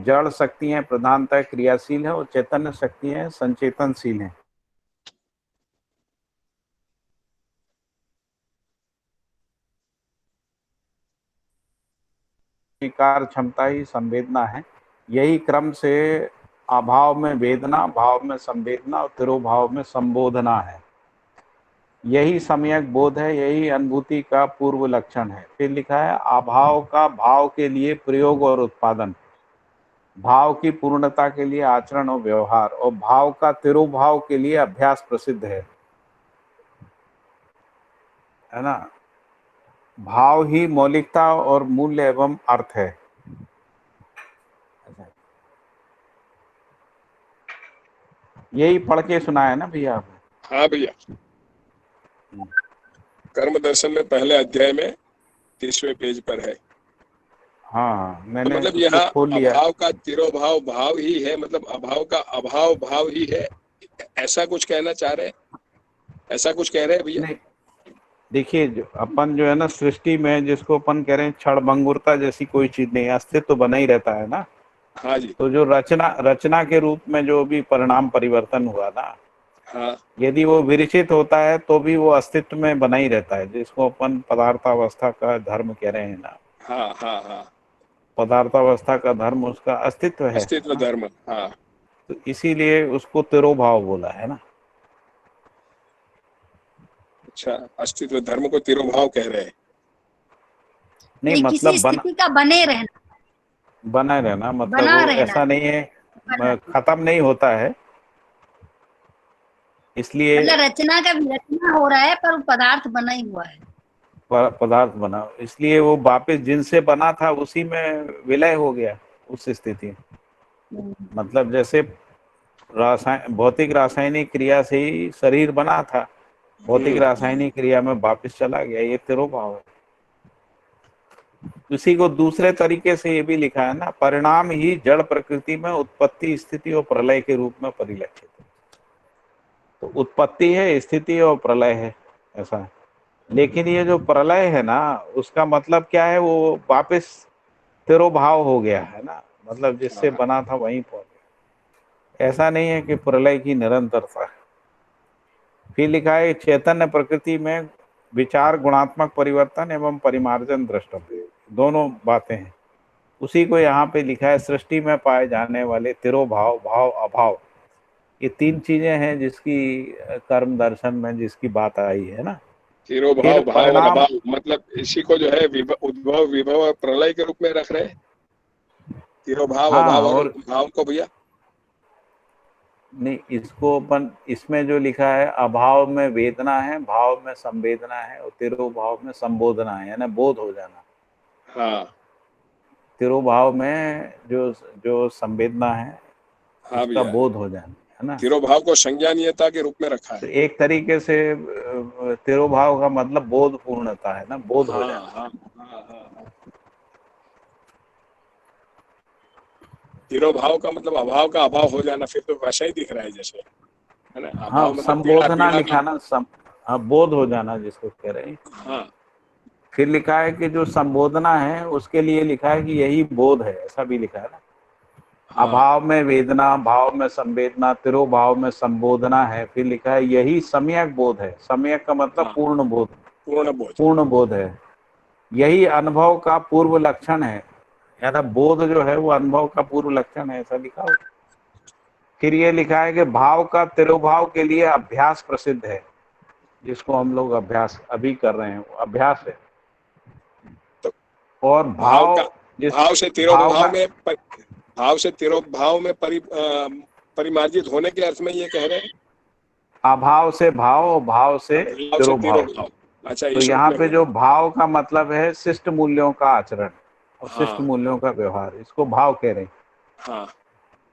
जड़ शक्तियां प्रधानतः क्रियाशील है और चैतन्य शक्तियां संचेतनशील हैं। स्वीकार क्षमता ही संवेदना है। यही क्रम से अभाव में वेदना, भाव में संवेदना और तिरोभाव में संबोधना है। यही सम्यक बोध है, यही अनुभूति का पूर्व लक्षण है। फिर लिखा है, अभाव का भाव के लिए प्रयोग और उत्पादन, भाव की पूर्णता के लिए आचरण और व्यवहार, और भाव का तिरोभाव के लिए अभ्यास प्रसिद्ध है ना। भाव ही मौलिकता और मूल्य एवं अर्थ है। यही पढ़ के सुनाया ना भैया आपने? हाँ भैया, कर्म दर्शन में पहले अध्याय में 30वें पेज पर है। हाँ, मैंने मतलब यहाँ खोल लिया। अभाव का तिरोभाव भाव ही है, मतलब अभाव का अभाव भाव ही है, ऐसा कुछ कहना चाह रहे हैं, ऐसा कुछ कह रहे हैं भैया? देखिए, अपन जो है ना सृष्टि में, जिसको अपन कह रहे हैं क्षणभंगुरता जैसी कोई चीज नहीं, अस्तित्व तो बना ही रहता है ना। हाँ जी। तो जो रचना के रूप में जो भी परिणाम परिवर्तन हुआ ना, यदि वो विरचित होता है तो भी वो अस्तित्व में बना ही रहता है, जिसको अपन पदार्थावस्था का धर्म कह रहे हैं ना। हाँ हाँ हाँ, पदार्थावस्था का धर्म उसका अस्तित्व है, अस्तित्व धर्म। हाँ, तो इसीलिए उसको तिरोभाव बोला है ना। अच्छा, अस्तित्व धर्म को तिरोभाव कह रहे हैं। नहीं, मतलब किसी स्थिति का बने रहना। बना रहना, मतलब बना वो रहना ऐसा नहीं है, बना खत्म नहीं होता है, इसलिए मतलब रचना का रचना हो रहा है पर वो पदार्थ बना ही हुआ है। पदार्थ बना, इसलिए वो वापस जिनसे बना था उसी में विलय हो गया उस स्थिति में। मतलब जैसे भौतिक रासायनिक क्रिया से ही शरीर बना था, भौतिक रासायनिक क्रिया में वापस चला गया, ये तिरोभाव है। इसी को दूसरे तरीके से ये भी लिखा है ना, परिणाम ही जड़ प्रकृति में उत्पत्ति स्थिति और प्रलय के रूप में परिलक्षित है। तो उत्पत्ति है, स्थिति और प्रलय है, ऐसा है। लेकिन ये जो प्रलय है ना, उसका मतलब क्या है, वो वापस तिरोभाव हो गया है ना, मतलब जिससे बना था वहीं पहुंच गया। ऐसा नहीं है कि प्रलय की निरंतरता है। फिर लिखा है चैतन्य प्रकृति में विचार गुणात्मक परिवर्तन एवं परिमार्जन द्रष्टव्य, दोनों बातें हैं। उसी को यहाँ पे लिखा है, सृष्टि में पाए जाने वाले तिरोभाव, भाव, अभाव, ये तीन चीजें हैं जिसकी कर्म दर्शन में जिसकी बात आई है ना। फिर तिरोभाव, भाव और परिणाम, अभाव, मतलब इसी को जो है उद्भव, विभव और प्रलय के रूप में रख रहे हैं, तिरोभाव, हाँ, अभाव और और भाव को भैया। नहीं, इसको अपन, इसमें जो लिखा है, अभाव में वेदना है, भाव में संवेदना है, और तिरोभाव में संबोधना है, यानी बोध हो जाना। हाँ तिरोभाव में जो जो संवेदना है हाँ उसका भैया, बोध हो जाना है ना। तिरोभाव को संज्ञानीयता के रूप में रखा तो है। एक तरीके से तिरोभाव का मतलब बोध पूर्णता है ना, बोध हो हाँ जाना। हाँ हाँ हाँ। तिरोभाव का मतलब अभाव का अभाव हो जाना, फिर तो वैसा ही दिख रहा है जैसे, है ना। हाँ, अभाव मतलब पीड़ा, संबोधना पीड़ा लिखा का। ना, हाँ, बोध हो जाना जिसको कह रहे हैं। हाँ फिर लिखा है कि जो संबोधना है उसके लिए लिखा है कि यही बोध है, ऐसा भी लिखा है ना। हाँ अभाव में वेदना, भाव में संवेदना, तिरोभाव में संबोधना है। फिर लिखा है यही सम्यक बोध है। सम्यक का मतलब हाँ, पूर्ण बोध, पूर्ण बोध। पूर्ण बोध है। यही अनुभव का पूर्व लक्षण है, यानी बोध जो है वो अनुभव का पूर्व लक्षण है, ऐसा लिखा हो। फिर ये लिखा है कि भाव का तिरोभाव के लिए अभ्यास प्रसिद्ध है, जिसको हम लोग अभ्यास अभी कर रहे हैं, वो अभ्यास है। तो और भाव का, भाव, जिस भाव से भाव तिरोभाव का, में भाव से तिरोभाव में परिमार्जित होने के अर्थ में ये कह रहे हैं। अभाव से भाव और भाव से भाव से तिरोभाव। तिरोभाव, अच्छा तो इस रूप यहाँ में पे बोला। जो भाव का मतलब है शिष्ट मूल्यों का आचरण और शिष्ट हाँ मूल्यों का व्यवहार, इसको भाव कह रहे हैं। हाँ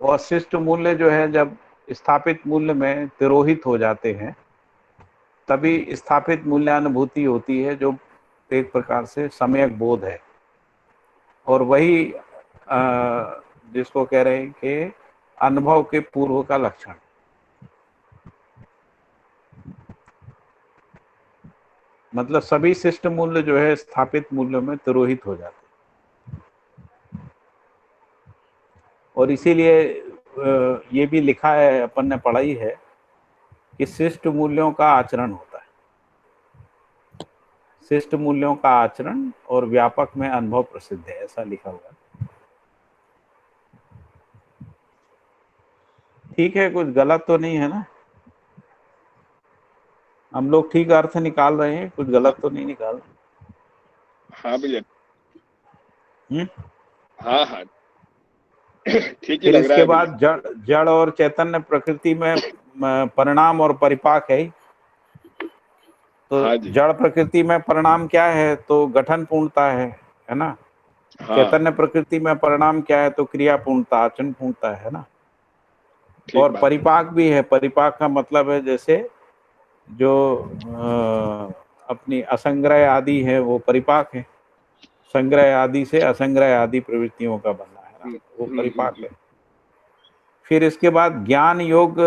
और शिष्ट मूल्य जो है जब स्थापित मूल्य में तिरोहित हो जाते हैं, तभी स्थापित मूल्यानुभूति होती है, जो एक प्रकार से सम्यक बोध है। और वही जिसको कह रहे हैं कि अनुभव के पूर्व का लक्षण। मतलब सभी शिष्ट मूल्य जो है स्थापित मूल्यों में तिरोहित हो जाते हैं। और इसीलिए ये भी लिखा है, अपन ने पढ़ाई है कि शिष्ट मूल्यों का आचरण होता है। शिष्ट मूल्यों का आचरण और व्यापक में अनुभव प्रसिद्ध है, ऐसा लिखा हुआ है। ठीक है, कुछ गलत तो नहीं है ना? हम लोग ठीक अर्थ निकाल रहे हैं, कुछ गलत तो नहीं निकाल रहे? हाँ भैया, हम्म। हाँ हाँ ठीक ही फिर लग रहा इसके है भैया। बाद जड़ जड़ और चैतन्य प्रकृति में परिणाम और परिपाक है। तो हाँ जी। जड़ प्रकृति में परिणाम क्या है, तो गठन पूर्णता है ना। हाँ चैतन्य प्रकृति में परिणाम क्या है, तो क्रिया पूर्णता, आचरण पूर्णता है ना। ठीक और बात है। परिपाक भी है। परिपाक का मतलब है जैसे जो अपनी असंग्रह आदि है वो परिपाक है। संग्रह आदि से असंग्रह आदि प्रवृत्तियों का बनना है ना, वो परिपाक हम्म। है। फिर इसके बाद ज्ञान योग,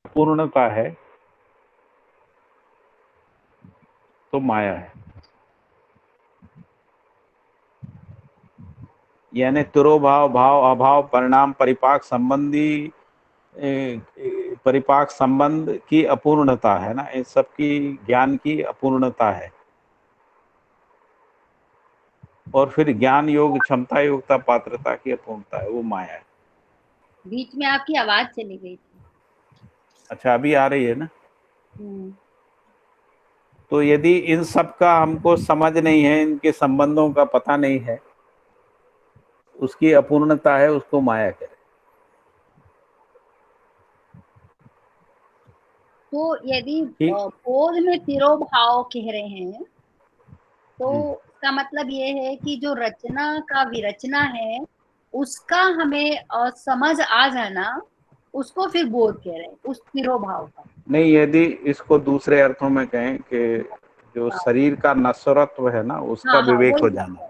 पूर्णता है तो माया है। यानी तिरोभाव, भाव, अभाव, परिणाम, परिपाक संबंधी परिपाक संबंध की अपूर्णता है ना, इन सब की ज्ञान की अपूर्णता है। और फिर ज्ञान योग, क्षमता योग्यता, पात्रता की अपूर्णता है, वो माया है। बीच में आपकी आवाज चली गई थी। अच्छा, अभी आ रही है ना? तो यदि इन सब का हमको समझ नहीं है, इनके संबंधों का पता नहीं है, उसकी अपूर्णता है, उसको माया कहे। तो यदि ठीक। बोध में तिरोभाव कह रहे हैं, तो इसका मतलब ये है कि जो रचना का विरचना है उसका हमें समझ आ जाना, उसको फिर बोध कह रहे हैं, उस तिरोभाव का। नहीं, यदि इसको दूसरे अर्थों में कहें कि जो हाँ शरीर का नश्वरत्व है ना, उसका हाँ, विवेक हो वही जाना।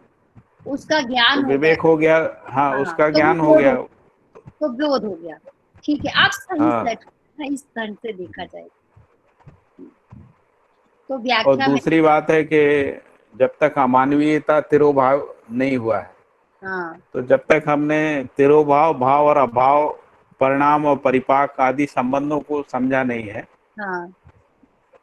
उसका तो ज्ञान हो गया। विवेक हो गया, हाँ, हाँ, उसका तो वो ज्ञान हो बोध गया। तो बोध हो गया। ठीक है, आप सही हाँ, सेट, इस ढंग से देखा जाए तो और व्याख्या में। दूसरी बात है कि जब तक अमानवीयता तिरोभाव नहीं हुआ है, हाँ तो जब तक हमने तिरोभाव, भाव और अभाव, परिणाम और परिपाक आदि संबंधों को समझा नहीं है, हाँ,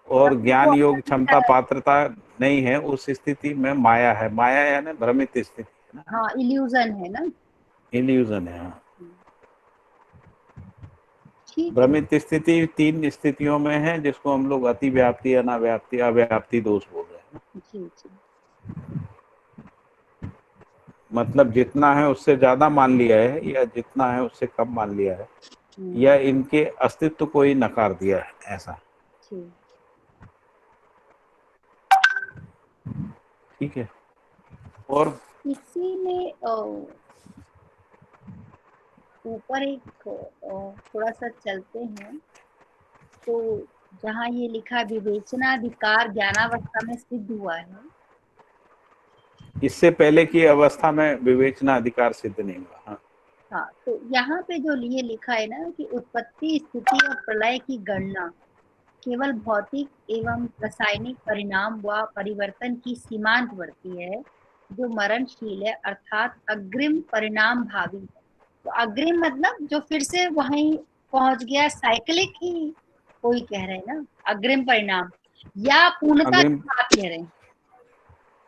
और तब तक वो ज्ञान योग, अमानवीयता क्षमता, है। पात्रता नहीं है, उस स्थिति में माया है। माया यानी भ्रमित स्थिति है ना, हाँ, इल्यूजन है ना। इल्यूजन है। हाँ। ठीक है। भ्रमित स्थिति 3 स्थितियों में है, जिसको हम लोग अतिव्याप्ति, अनाव्याप्ति, अव्याप्ति दोष बोल रहे हैं। जी जी। मतलब जितना है उससे ज्यादा मान लिया है, या जितना है उससे कम मान लिया है, या इनके अस्तित्व को ही नकार दिया है, ऐसा। जी। ठीक है। और इसी में ऊपर एक थोड़ा सा चलते हैं, तो जहाँ ये लिखा विवेचनाधिकार ज्ञानावस्था में सिद्ध हुआ है। इससे पहले की अवस्था में विवेचना अधिकार सिद्ध नहीं हुआ। हाँ। हाँ, तो यहाँ पे जो ये लिखा है ना कि उत्पत्ति, स्थिति और प्रलय की गणना केवल भौतिक एवं रासायनिक परिणाम व परिवर्तन की सीमांतवर्ती है, जो मरणशील है, अर्थात अग्रिम परिणाम भावी है। तो अग्रिम मतलब जो फिर से वहीं पहुंच गया, साइक्लिक ही कोई कह रहे हैं ना, अग्रिम परिणाम या पूर्णता अग्रिम, की बात कह रहे हैं।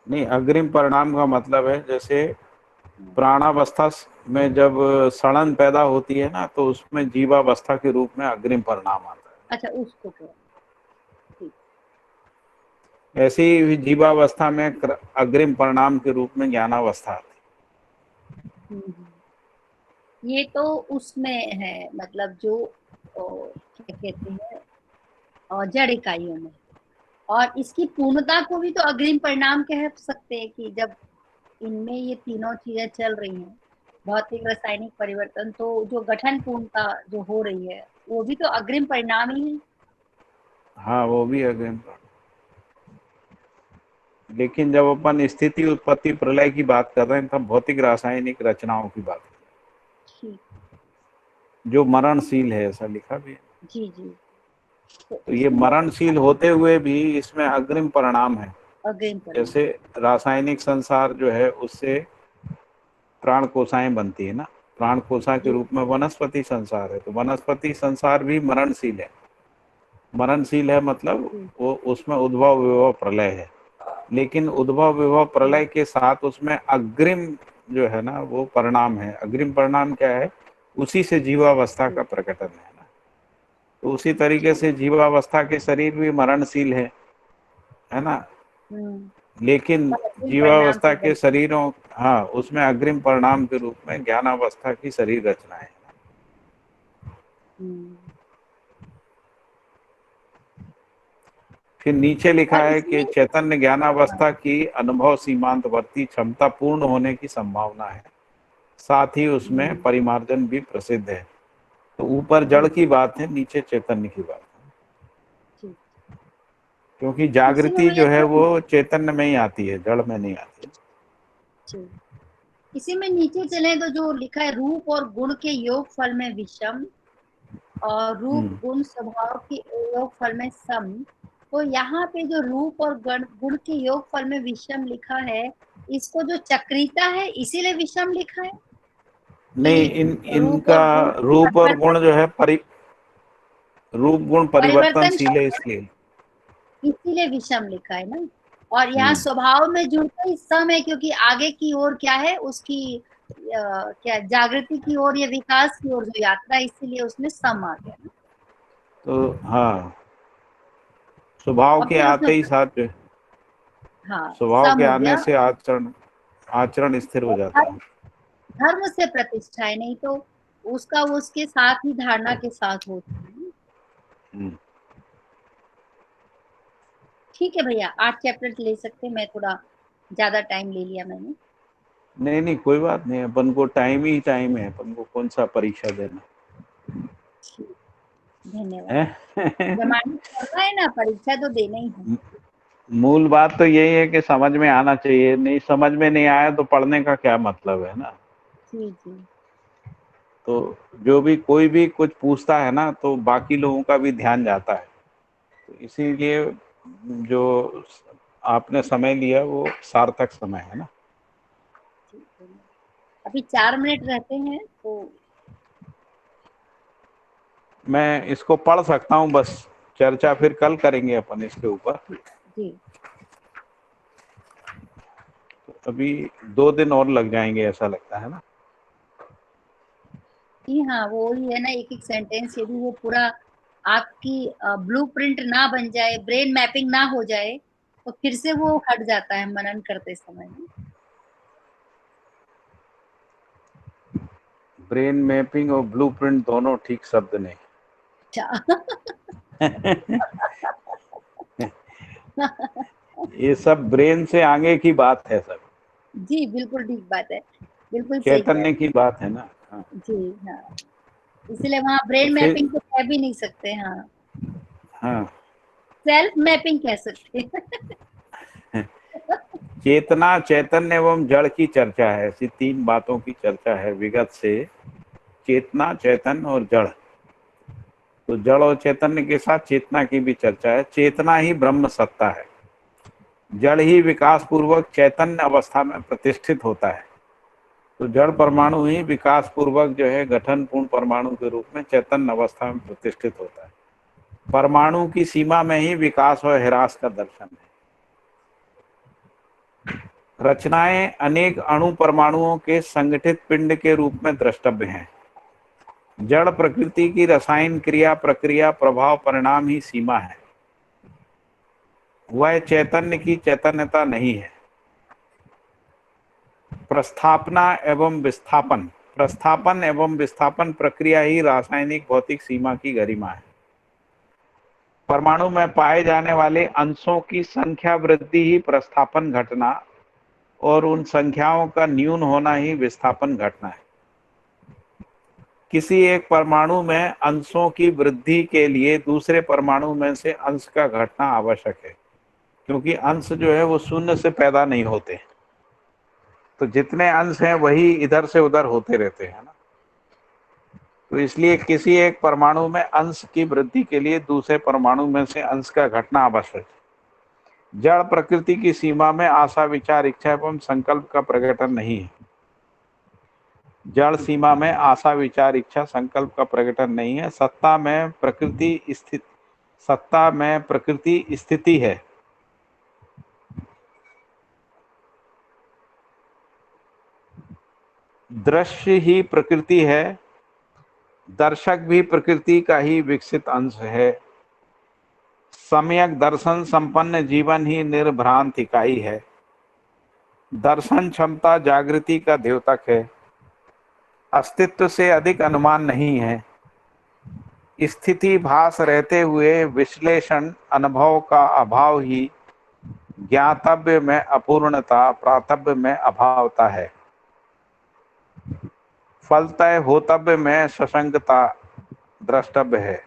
नहीं, अग्रिम परिणाम का मतलब है जैसे प्राणावस्था में जब सड़न पैदा होती है ना, तो उसमें जीवावस्था के रूप में अग्रिम परिणाम आता है। अच्छा, उसको कह रहे हैं। ठीक। ऐसे ही जीवावस्था में अग्रिम परिणाम के रूप में ज्ञानावस्था आती ये तो उसमें है, मतलब जो क्या कहते हैं जड़ इकाइयों में। और इसकी पूर्णता को भी तो अग्रिम परिणाम कह सकते हैं कि जब इनमें ये तीनों चीजें चल रही हैं, भौतिक रासायनिक परिवर्तन, तो जो गठन पूर्णता जो हो रही है वो भी तो अग्रिम परिणाम ही है। है। हाँ, वो भी अग्रिम परिणाम। लेकिन जब अपन स्थिति, उत्पत्ति, प्रलय की बात कर रहे हैं, तब भौतिक रासायनिक रचनाओं की बात कर ठीक। रहे हैं, जो मरणशील है, ऐसा लिखा भी है। जी जी। तो तो ये इसमें मरणशील होते हुए भी इसमें अग्रिम परिणाम है। अग्रिम परिणाम। जैसे रासायनिक संसार जो है, उससे प्राण कोशाएं बनती है ना, प्राण कोशा के जी रूप में वनस्पति संसार है, तो वनस्पति संसार भी मरणशील है। मरणशील है मतलब जी। वो, उसमें उद्भव, विभव, प्रलय है। लेकिन उद्भव, विभव, प्रलय के साथ उसमें अग्रिम जो है ना, वो परिणाम है। अग्रिम परिणाम क्या है? उसी से जीवावस्था का प्रकटन है ना। तो उसी तरीके से जीवावस्था के शरीर भी मरणशील है ना। लेकिन अग्रिम परिणाम जीवावस्था से के बनते हैं। शरीरों, हाँ, उसमें अग्रिम परिणाम के रूप में ज्ञानावस्था की शरीर रचना है। फिर नीचे लिखा और है कि इसमें चैतन्य ज्ञानावस्था की अनुभव सीमांतवर्ती क्षमता पूर्ण होने की संभावना है, साथ ही उसमें परिमार्जन भी प्रसिद्ध है। तो ऊपर जड़ की बात है, नीचे चैतन्य की बात है। ठीक। क्योंकि इसी में जागृति मैं जो है थोड़ा, वो चैतन्य में ही आती है, जड़ में नहीं आती है। इसी में नीचे चले तो जो लिखा है रूप और गुण के योग फल में विषम और रूप गुण स्वभाव के योग फल में सम। तो यहाँ पे जो रूप और गुण के योग फल में विषम लिखा है, इसको जो चक्रिता है इसीलिए विषम लिखा है। नहीं, रूप इनका और गुण रूप और गुण जो है रूप गुण परिवर्तनशील परिवर्तनशील है, है, इसलिए। इसीलिए विषम लिखा है ना। और यहाँ हम्म। स्वभाव में जुड़ते ही सम है, क्योंकि आगे की ओर क्या है उसकी क्या जागृति की ओर या विकास की ओर जो यात्रा है, इसीलिए उसमें सम आ गया ना। तो हाँ, स्वभाव और के फिर आते उसमें ही साथ जो है, हाँ स्वभाव सम के हो आने गया। से आचरण आचरण स्थिर हो और जाता है। धर्म से प्रतिष्ठा है, नहीं तो उसका उसके साथ ही धारणा के साथ होती है। हम्म। ठीक है भैया, 8 चैप्टर ले सकते हैं, मैं थोड़ा ज्यादा टाइम ले लिया मैंने। नहीं नहीं, कोई बात नहीं, अपन को टाइम ही टाइम है, अपन को कौन सा परीक्षा देना ठीक, धन्यवाद। है। प्रमाणित करना है ना, परीक्षा तो देना ही है। मूल बात तो यही है कि समझ में आना चाहिए, नहीं समझ में नहीं आया तो पढ़ने का क्या मतलब है ना। जी जी। तो जो भी कोई भी कुछ पूछता है ना, तो बाकी लोगों का भी ध्यान जाता है, तो इसीलिए जो आपने समय लिया वो सार्थक समय है ना। ठीक है। अभी 4 मिनट रहते हैं तो मैं इसको पढ़ सकता हूँ बस, चर्चा फिर कल करेंगे अपन इसके ऊपर। जी तो अभी 2 दिन और लग जाएंगे ऐसा लगता है ना। जी हाँ, वो ही है ना, एक एक सेंटेंस यदि वो पूरा आपकी ब्लूप्रिंट ना बन जाए, ब्रेन मैपिंग ना हो जाए, तो फिर से वो हट जाता है मनन करते समय ना। ब्रेन मैपिंग और ब्लूप्रिंट दोनों ठीक शब्द नहीं। अच्छा। ये सब ब्रेन से आगे की बात है सब, जी बिल्कुल ठीक बात है, बिल्कुल सही कह चैतन्य रहे की बात है ना। हाँ। हैं। जी हाँ, इसलिए वहाँ तो ब्रेन फिर मैपिंग तो कह भी नहीं सकते, हाँ हाँ, सेल्फ मैपिंग कह सकते हैं। चेतना, चैतन्य एवं जड़ की चर्चा है, ऐसी 3 बातों की चर्चा है विगत से। चेतना, चैतन्य और जड़। तो जड़ और चैतन्य के साथ चेतना की भी चर्चा है। चेतना ही ब्रह्म सत्ता है, जड़ ही विकास पूर्वक चैतन्य अवस्था में प्रतिष्ठित होता है। तो जड़ परमाणु ही विकास पूर्वक जो है गठन पूर्ण परमाणु के रूप में चैतन्य अवस्था में प्रतिष्ठित होता है। परमाणु की सीमा में ही विकास और ह्रास का दर्शन है। रचनाएं अनेक अणु परमाणुओं के संगठित पिंड के रूप में द्रष्टव्य हैं। जड़ प्रकृति की रसायन क्रिया प्रक्रिया प्रभाव परिणाम ही सीमा है, वह चैतन्य की चैतन्यता नहीं है। प्रस्थापन एवं विस्थापन प्रक्रिया ही रासायनिक भौतिक सीमा की गरिमा है। परमाणु में पाए जाने वाले अंशों की संख्या वृद्धि ही प्रस्थापन घटना और उन संख्याओं का न्यून होना ही विस्थापन घटना है। किसी एक परमाणु में अंशों की वृद्धि के लिए दूसरे परमाणु में से अंश का घटना आवश्यक है, क्योंकि अंश जो है वो शून्य से पैदा नहीं होते, तो जितने अंश हैं वही इधर से उधर होते रहते हैं ना। तो इसलिए किसी एक परमाणु में अंश की वृद्धि के लिए दूसरे परमाणु में से अंश का घटना आवश्यक है। जड़ प्रकृति की सीमा में आशा विचार इच्छा एवं संकल्प का प्रकटन नहीं है। जड़ सीमा में आशा विचार इच्छा संकल्प का प्रकटन नहीं है। सत्ता में प्रकृति स्थिति है। दृश्य ही प्रकृति है, दर्शक भी प्रकृति का ही विकसित अंश है। सम्यक दर्शन संपन्न जीवन ही निर्भ्रांत इकाई है। दर्शन क्षमता जागृति का द्योतक है, अस्तित्व से अधिक अनुमान नहीं है। स्थिति भास रहते हुए विश्लेषण अनुभव का अभाव ही ज्ञातव्य में अपूर्णता प्रातव्य में अभावता है। फलतः होतव्य में सशंकता द्रष्टव्य है।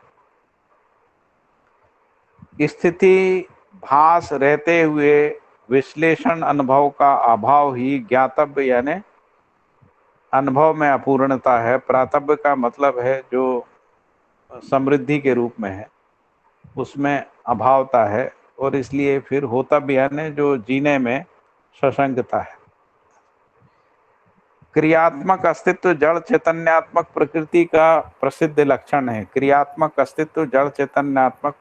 स्थिति भास रहते हुए विश्लेषण अनुभव का अभाव ही ज्ञातव्य यानी अनुभव में अपूर्णता है। प्रातव्य का मतलब है जो समृद्धि के रूप में है, उसमें अभावता है, और इसलिए फिर होतव्य यानी जो जीने में सशंकता है। क्रियात्मक अस्तित्व जड़ चैतन्यात्मक प्रकृति का प्रसिद्ध लक्षण है। क्रियात्मक अस्तित्व जड़ चैतन्यात्मक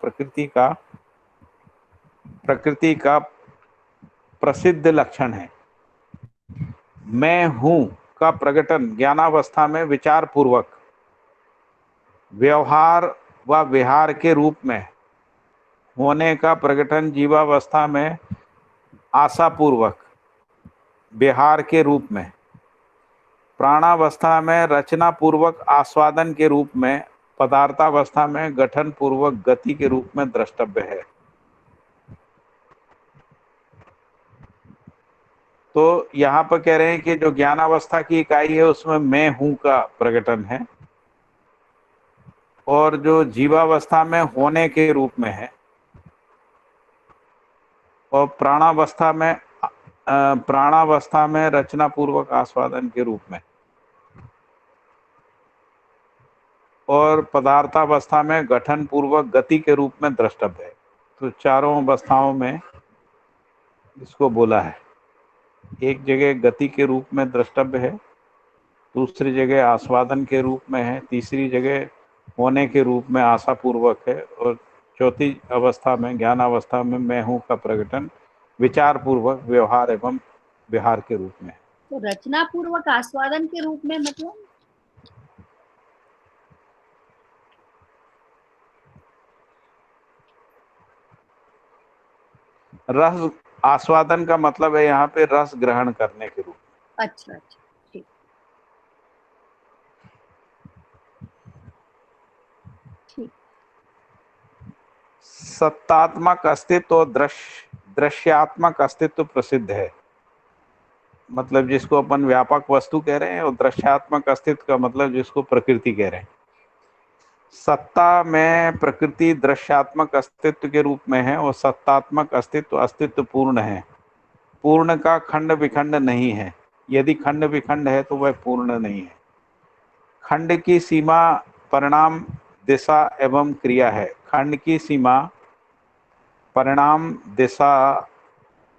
प्रकृति का प्रसिद्ध लक्षण है। मैं हूं का प्रकटन ज्ञानावस्था में विचार पूर्वक, व्यवहार व विहार के रूप में होने का प्रकटन जीवावस्था में आशा पूर्वक, विहार के रूप में, प्राणावस्था में रचना पूर्वक आस्वादन के रूप में, पदार्थावस्था में गठन पूर्वक गति के रूप में द्रष्टव्य है। तो यहाँ पर कह रहे हैं कि जो ज्ञानावस्था की इकाई है उसमें मैं हूं का प्रकटन है, और जो जीवावस्था में होने के रूप में है, और प्राणावस्था में रचना पूर्वक आस्वादन के रूप में, और पदार्थावस्था में गठन पूर्वक गति के रूप में द्रष्टव्य है। तो चारों अवस्थाओं में इसको बोला है। एक जगह गति के रूप में द्रष्टव्य है, दूसरी जगह आस्वादन के रूप में है, तीसरी जगह होने के रूप में आशा पूर्वक है, और चौथी अवस्था में ज्ञान अवस्था में मैं हूं का प्रकटन विचार पूर्वक, व्यवहार एवं विहार के रूप में। तो रचना पूर्वक आस्वादन के रूप में मतलब रस आस्वादन का मतलब है यहाँ पे रस ग्रहण करने के रूप में। अच्छा अच्छा, ठीक ठीक। सत्तात्मक अस्तित्व और दृश्यात्मक अस्तित्व प्रसिद्ध है। मतलब जिसको अपन व्यापक वस्तु कह रहे हैं, और दृश्यात्मक अस्तित्व का मतलब जिसको प्रकृति कह रहे हैं। सत्ता में प्रकृति दृश्यात्मक अस्तित्व के रूप में है, और सत्तात्मक अस्तित्व पूर्ण है। पूर्ण का खंड विखंड नहीं है। यदि खंड विखंड है तो वह पूर्ण नहीं है। खंड की सीमा परिणाम, दिशा एवं क्रिया है। खंड की सीमा परिणाम, दिशा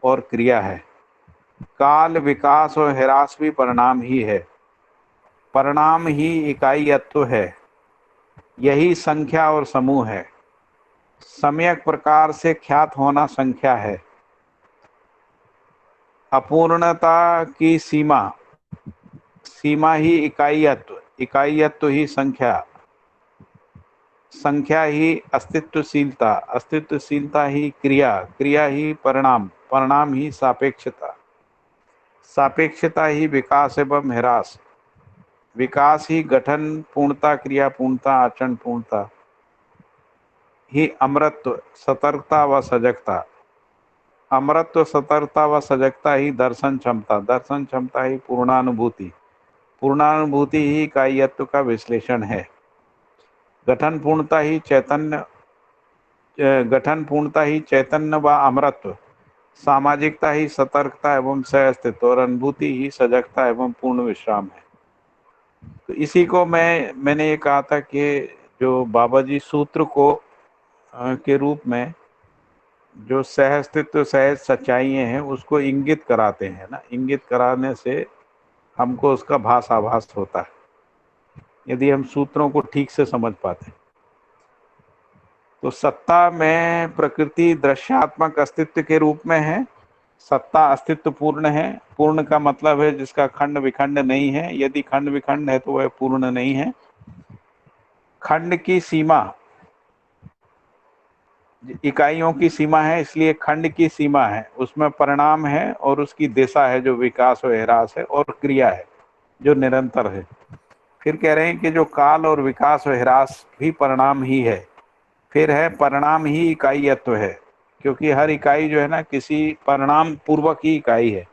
और क्रिया है। काल, विकास और ह्रास भी परिणाम ही है। परिणाम ही इकाईयत्व है। यही संख्या और समूह है। सम्यक प्रकार से ख्यात होना संख्या है। अपूर्णता की सीमा ही इकाईयत्व, इकाईयत्व ही संख्या, संख्या ही अस्तित्वशीलता, अस्तित्वशीलता ही क्रिया, क्रिया ही परिणाम, परिणाम ही सापेक्षता, सापेक्षता ही विकास एवं ह्रास, विकास ही गठन पूर्णता, क्रिया पूर्णता, आचरण पूर्णता ही अमरत्व, सतर्कता व सजगता, अमरत्व, सतर्कता व सजगता ही दर्शन क्षमता, दर्शन क्षमता ही पूर्णानुभूति, पूर्णानुभूति ही इकाईयत्व का विश्लेषण है। गठन पूर्णता ही चैतन्य व अमरत्व, सामाजिकता ही सतर्कता एवं सह अस्तित्व, और अनुभूति ही सजगता एवं पूर्ण विश्राम है। तो इसी को मैंने ये कहा था कि जो बाबा जी सूत्र को के रूप में जो सह अस्तित्व, सहज सच्चाइयाँ हैं उसको इंगित कराते हैं ना। इंगित कराने से हमको उसका भास आभास होता है, यदि हम सूत्रों को ठीक से समझ पाते हैं। तो सत्ता में प्रकृति दृश्यात्मक अस्तित्व के रूप में है। सत्ता अस्तित्व पूर्ण है। पूर्ण का मतलब है जिसका खंड विखंड नहीं है। यदि खंड विखंड है तो वह पूर्ण नहीं है। खंड की सीमा इकाइयों की सीमा है, इसलिए खंड की सीमा है, उसमें परिणाम है और उसकी दिशा है जो विकास और ह्रास है, और क्रिया है जो निरंतर है। फिर कह रहे हैं कि जो काल और विकास और ह्रास भी परिणाम ही है। फिर है परिणाम ही इकाईयत्व है, क्योंकि हर इकाई जो है ना किसी परिणाम पूर्वक ही इकाई है।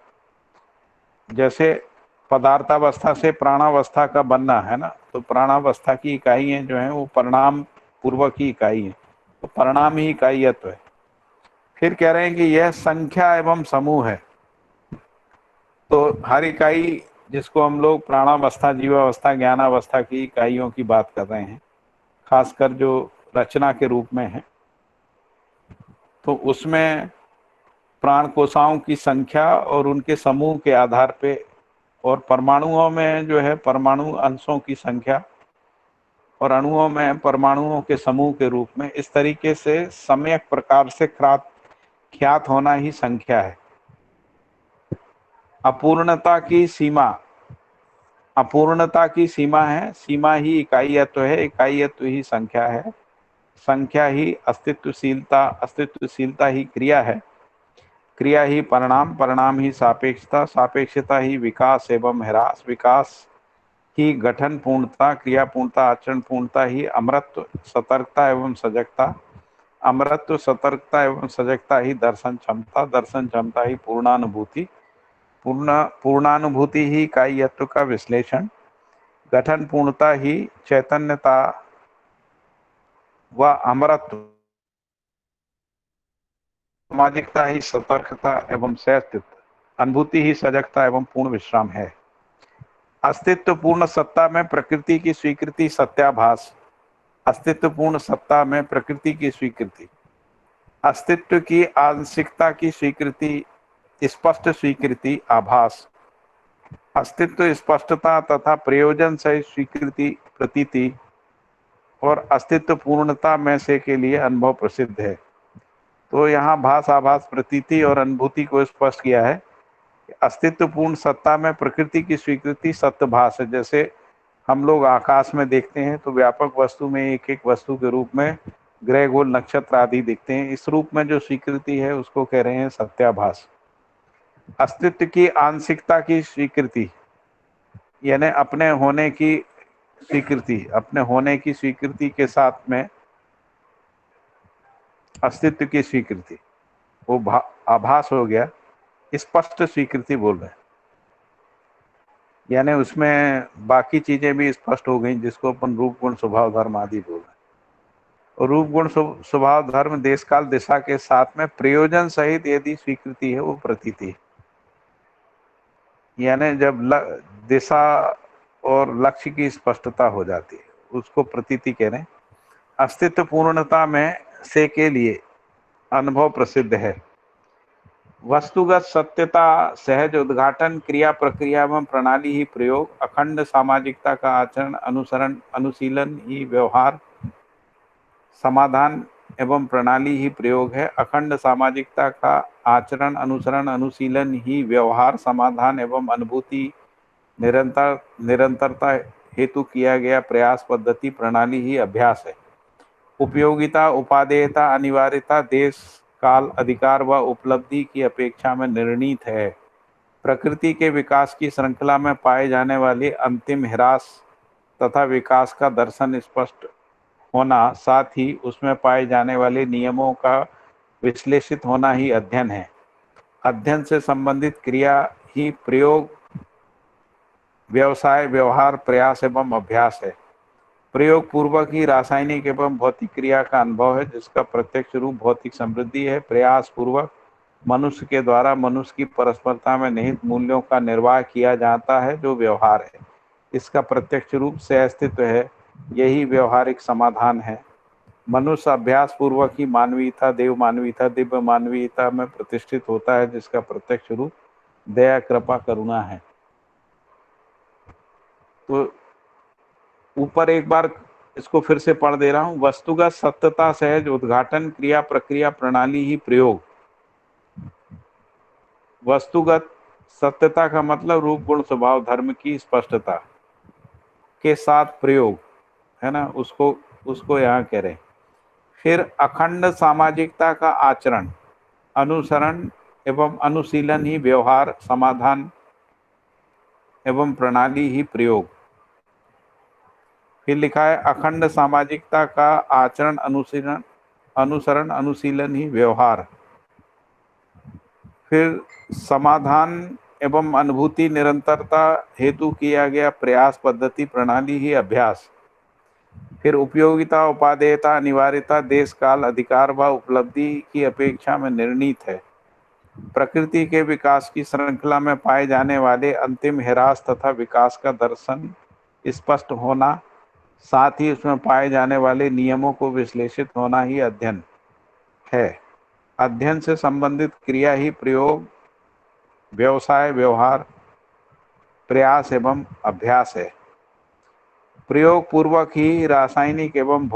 जैसे पदार्थावस्था से प्राणावस्था का बनना है ना, तो प्राणावस्था की इकाइयाँ जो हैं वो परिणाम पूर्वक ही इकाई है, तो परिणाम ही इकाईयत्व है। फिर कह रहे हैं कि यह संख्या एवं समूह है। तो हर इकाई जिसको हम लोग प्राणावस्था, जीवावस्था, ज्ञानावस्था की इकाइयों की बात कर रहे हैं, खासकर जो रचना के रूप में है, तो उसमें प्राण कोशाओं की संख्या और उनके समूह के आधार पे और परमाणुओं में जो है परमाणु अंशों की संख्या और अणुओं में परमाणुओं के समूह के रूप में, इस तरीके से सम्यक प्रकार से ख्यात होना ही संख्या है। अपूर्णता की सीमा, अपूर्णता की सीमा है, सीमा ही इकाईयत्व है, इकाईयत्व ही संख्या है, संख्या ही अस्तित्वशीलता, अस्तित्वशीलता ही क्रिया है, क्रिया ही परिणाम, परिणाम ही सापेक्षता, सापेक्षता ही विकास एवं ह्रास, विकास ही गठन पूर्णता, क्रिया पूर्णता, आचरण पूर्णता ही अमरत्व, सतर्कता एवं सजगता, अमरत्व, सतर्कता एवं सजगता ही दर्शन क्षमता, दर्शन क्षमता ही पूर्णानुभूति, पूर्णानुभूति ही कायत्व का विश्लेषण, गठन पूर्णता ही चैतन्यता व अमरत्व, सामाजिकता ही सतर्कता एवं सहअस्तित्व, अनुभूति ही सजगता एवं पूर्ण विश्राम है। अस्तित्व पूर्ण सत्ता में प्रकृति की स्वीकृति सत्याभास, अस्तित्व पूर्ण सत्ता में प्रकृति की स्वीकृति, अस्तित्व की आंशिकता की स्वीकृति स्पष्ट स्वीकृति आभास, अस्तित्व स्पष्टता तथा प्रयोजन सहित स्वीकृति प्रतीति, और अस्तित्व पूर्णता में से के लिए अनुभव प्रसिद्ध है। तो यहाँ भास, आभास, प्रतीति और अनुभूति को स्पष्ट किया है। अस्तित्व पूर्ण सत्ता में प्रकृति की स्वीकृति सत्यभास है। जैसे हम लोग आकाश में देखते हैं तो व्यापक वस्तु में एक एक वस्तु के रूप में ग्रह गोल नक्षत्र आदि दिखते हैं, इस रूप में जो स्वीकृति है उसको कह रहे हैं सत्याभास। अस्तित्व की आंशिकता की स्वीकृति यानी अपने होने की स्वीकृति, अपने होने की स्वीकृति के साथ में अस्तित्व की स्वीकृति, वो आभास हो गया। स्पष्ट स्वीकृति बोल रहे हैं, यानी उसमें बाकी चीजें भी स्पष्ट हो गई, जिसको अपन रूप गुण स्वभाव धर्म आदि बोल रहे हैं। और रूप गुण स्वभाव धर्म देश काल दिशा के साथ में प्रयोजन सहित यदि स्वीकृति है वो प्रतीति है। यानी जब दिशा और लक्ष्य की स्पष्टता हो जाती है उसको प्रतीति कह रहे हैं। अस्तित्व पूर्णता में से के लिए अनुभव प्रसिद्ध है। वस्तुगत सत्यता, सहज उद्घाटन, क्रिया प्रक्रिया एवं प्रणाली ही प्रयोग, अखंड सामाजिकता का आचरण, अनुसरण, अनुशीलन ही व्यवहार, समाधान एवं प्रणाली ही प्रयोग है। अखंड सामाजिकता का आचरण, अनुसरण, अनुशीलन ही व्यवहार, समाधान एवं अनुभूति, निरंतरता हेतु किया गया प्रयास, पद्धति, प्रणाली ही अभ्यास है। उपयोगिता, उपादेयता, अनिवार्यता, देश काल, अधिकार व उपलब्धि की अपेक्षा में निर्णीत है। प्रकृति के विकास की श्रृंखला में पाए जाने वाली अंतिम ह्रास तथा विकास का दर्शन स्पष्ट होना, साथ ही उसमें पाए जाने वाले नियमों का विश्लेषित होना ही अध्ययन है। अध्ययन से संबंधित क्रिया ही प्रयोग, व्यवसाय, व्यवहार, प्रयास एवं अभ्यास है। प्रयोग पूर्वक ही रासायनिक एवं भौतिक क्रिया का अनुभव है, जिसका प्रत्यक्ष रूप भौतिक समृद्धि है। प्रयास पूर्वक मनुष्य के द्वारा मनुष्य की परस्परता में निहित मूल्यों का निर्वाह किया जाता है, जो व्यवहार है। इसका प्रत्यक्ष रूप से अस्तित्व है, यही व्यवहारिक समाधान है। मनुष्य अभ्यास पूर्वक ही मानवीयता, देव मानवीयता, दिव्य मानवीयता में प्रतिष्ठित होता है, जिसका प्रत्यक्ष रूप दया, कृपा, करुणा है। तो ऊपर एक बार इसको फिर से पढ़ दे रहा हूं। वस्तुगत सत्यता, सहज उद्घाटन, क्रिया प्रक्रिया, प्रणाली ही प्रयोग। वस्तुगत सत्यता का मतलब रूप गुण स्वभाव धर्म की स्पष्टता के साथ प्रयोग है ना, उसको यहाँ कह रहे हैं। फिर अखंड सामाजिकता का आचरण, अनुसरण एवं अनुशीलन ही व्यवहार, समाधान एवं प्रणाली ही प्रयोग। फिर लिखा है अखंड सामाजिकता का आचरण, अनुसरण, अनुशीलन ही व्यवहार। फिर समाधान एवं अनुभूति, निरंतरता हेतु किया गया प्रयास, पद्धति, प्रणाली ही अभ्यास। फिर उपयोगिता, उपादेयता, अनिवार्यता, देश काल, अधिकार व उपलब्धि की अपेक्षा में निर्णीत है। प्रकृति के विकास की श्रृंखला में पाए जाने वाले अंतिम ह्रास तथा विकास का दर्शन स्पष्ट होना, साथ ही उसमें पाए जाने वाले नियमों को विश्लेषित होना ही अध्ययन है। अध्ययन से संबंधित क्रिया ही प्रयोग, व्यवसाय, व्यवहार, प्रयास एवं अभ्यास है। प्रयोग पूर्वक ही रासायनिक एवं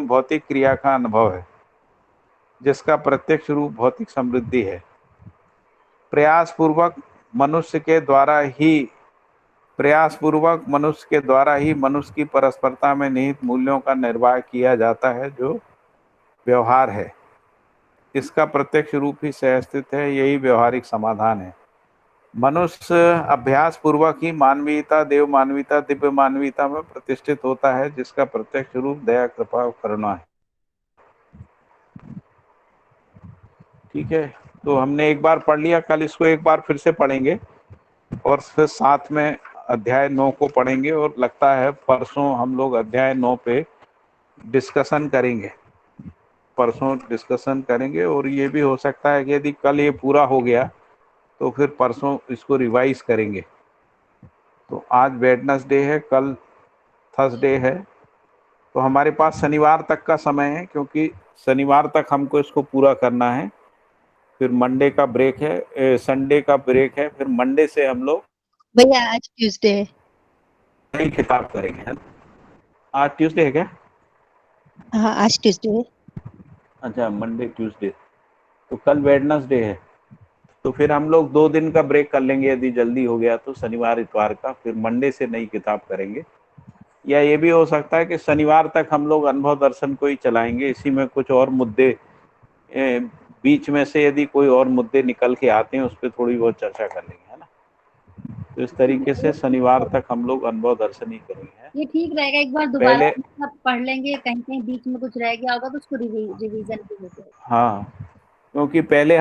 भौतिक क्रिया का अनुभव है, जिसका प्रत्यक्ष रूप भौतिक समृद्धि है। प्रयास पूर्वक मनुष्य के द्वारा ही मनुष्य की परस्परता में निहित मूल्यों का निर्वाह किया जाता है, जो व्यवहार है। इसका प्रत्यक्ष रूप ही सहअस्तित्व है, यही व्यवहारिक समाधान है। मनुष्य अभ्यास पूर्वक ही मानवीयता, देव मानवीयता, दिव्य मानवीयता में प्रतिष्ठित होता है, जिसका प्रत्यक्ष रूप दया, कृपा और करुणा है। ठीक है, तो हमने एक बार पढ़ लिया, कल इसको एक बार फिर से पढ़ेंगे और फिर साथ में अध्याय 9 को पढ़ेंगे, और लगता है परसों हम लोग अध्याय 9 पे डिस्कशन करेंगे। और ये भी हो सकता है कि यदि कल ये पूरा हो गया तो फिर परसों इसको रिवाइज करेंगे। तो आज वेडनेसडे है, कल थर्सडे है, तो हमारे पास शनिवार तक का समय है, क्योंकि शनिवार तक हमको इसको पूरा करना है। फिर मंडे का ब्रेक है, संडे का ब्रेक है, फिर मंडे से हम लोग भैया आज ट्यूसडे है। नई किताब करेंगे, है ना? आज ट्यूसडे है क्या? हाँ आज ट्यूसडे है। अच्छा, मंडे ट्यूसडे, तो कल वेडनेसडे है। तो फिर हम लोग 2 दिन का ब्रेक कर लेंगे, यदि जल्दी हो गया तो शनिवार इतवार का, फिर मंडे से नई किताब करेंगे। या ये भी हो सकता है कि शनिवार तक हम लोग अनुभव दर्शन को ही चलाएंगे, इसी में कुछ और मुद्दे बीच में से यदि कोई और मुद्दे निकल के आते हैं उस पर थोड़ी बहुत चर्चा कर लेंगे, है ना? तो इस तरीके से शनिवार तक हम लोग अनुभव दर्शन ही करेंगे। ये ठीक रहेगा, एक बार दोबारा मतलब पढ़ लेंगे, कहीं कहीं बीच में कुछ रह गया होगा तो उसको रिवीजन भी हो जाएगा। हाँ, क्योंकि पहले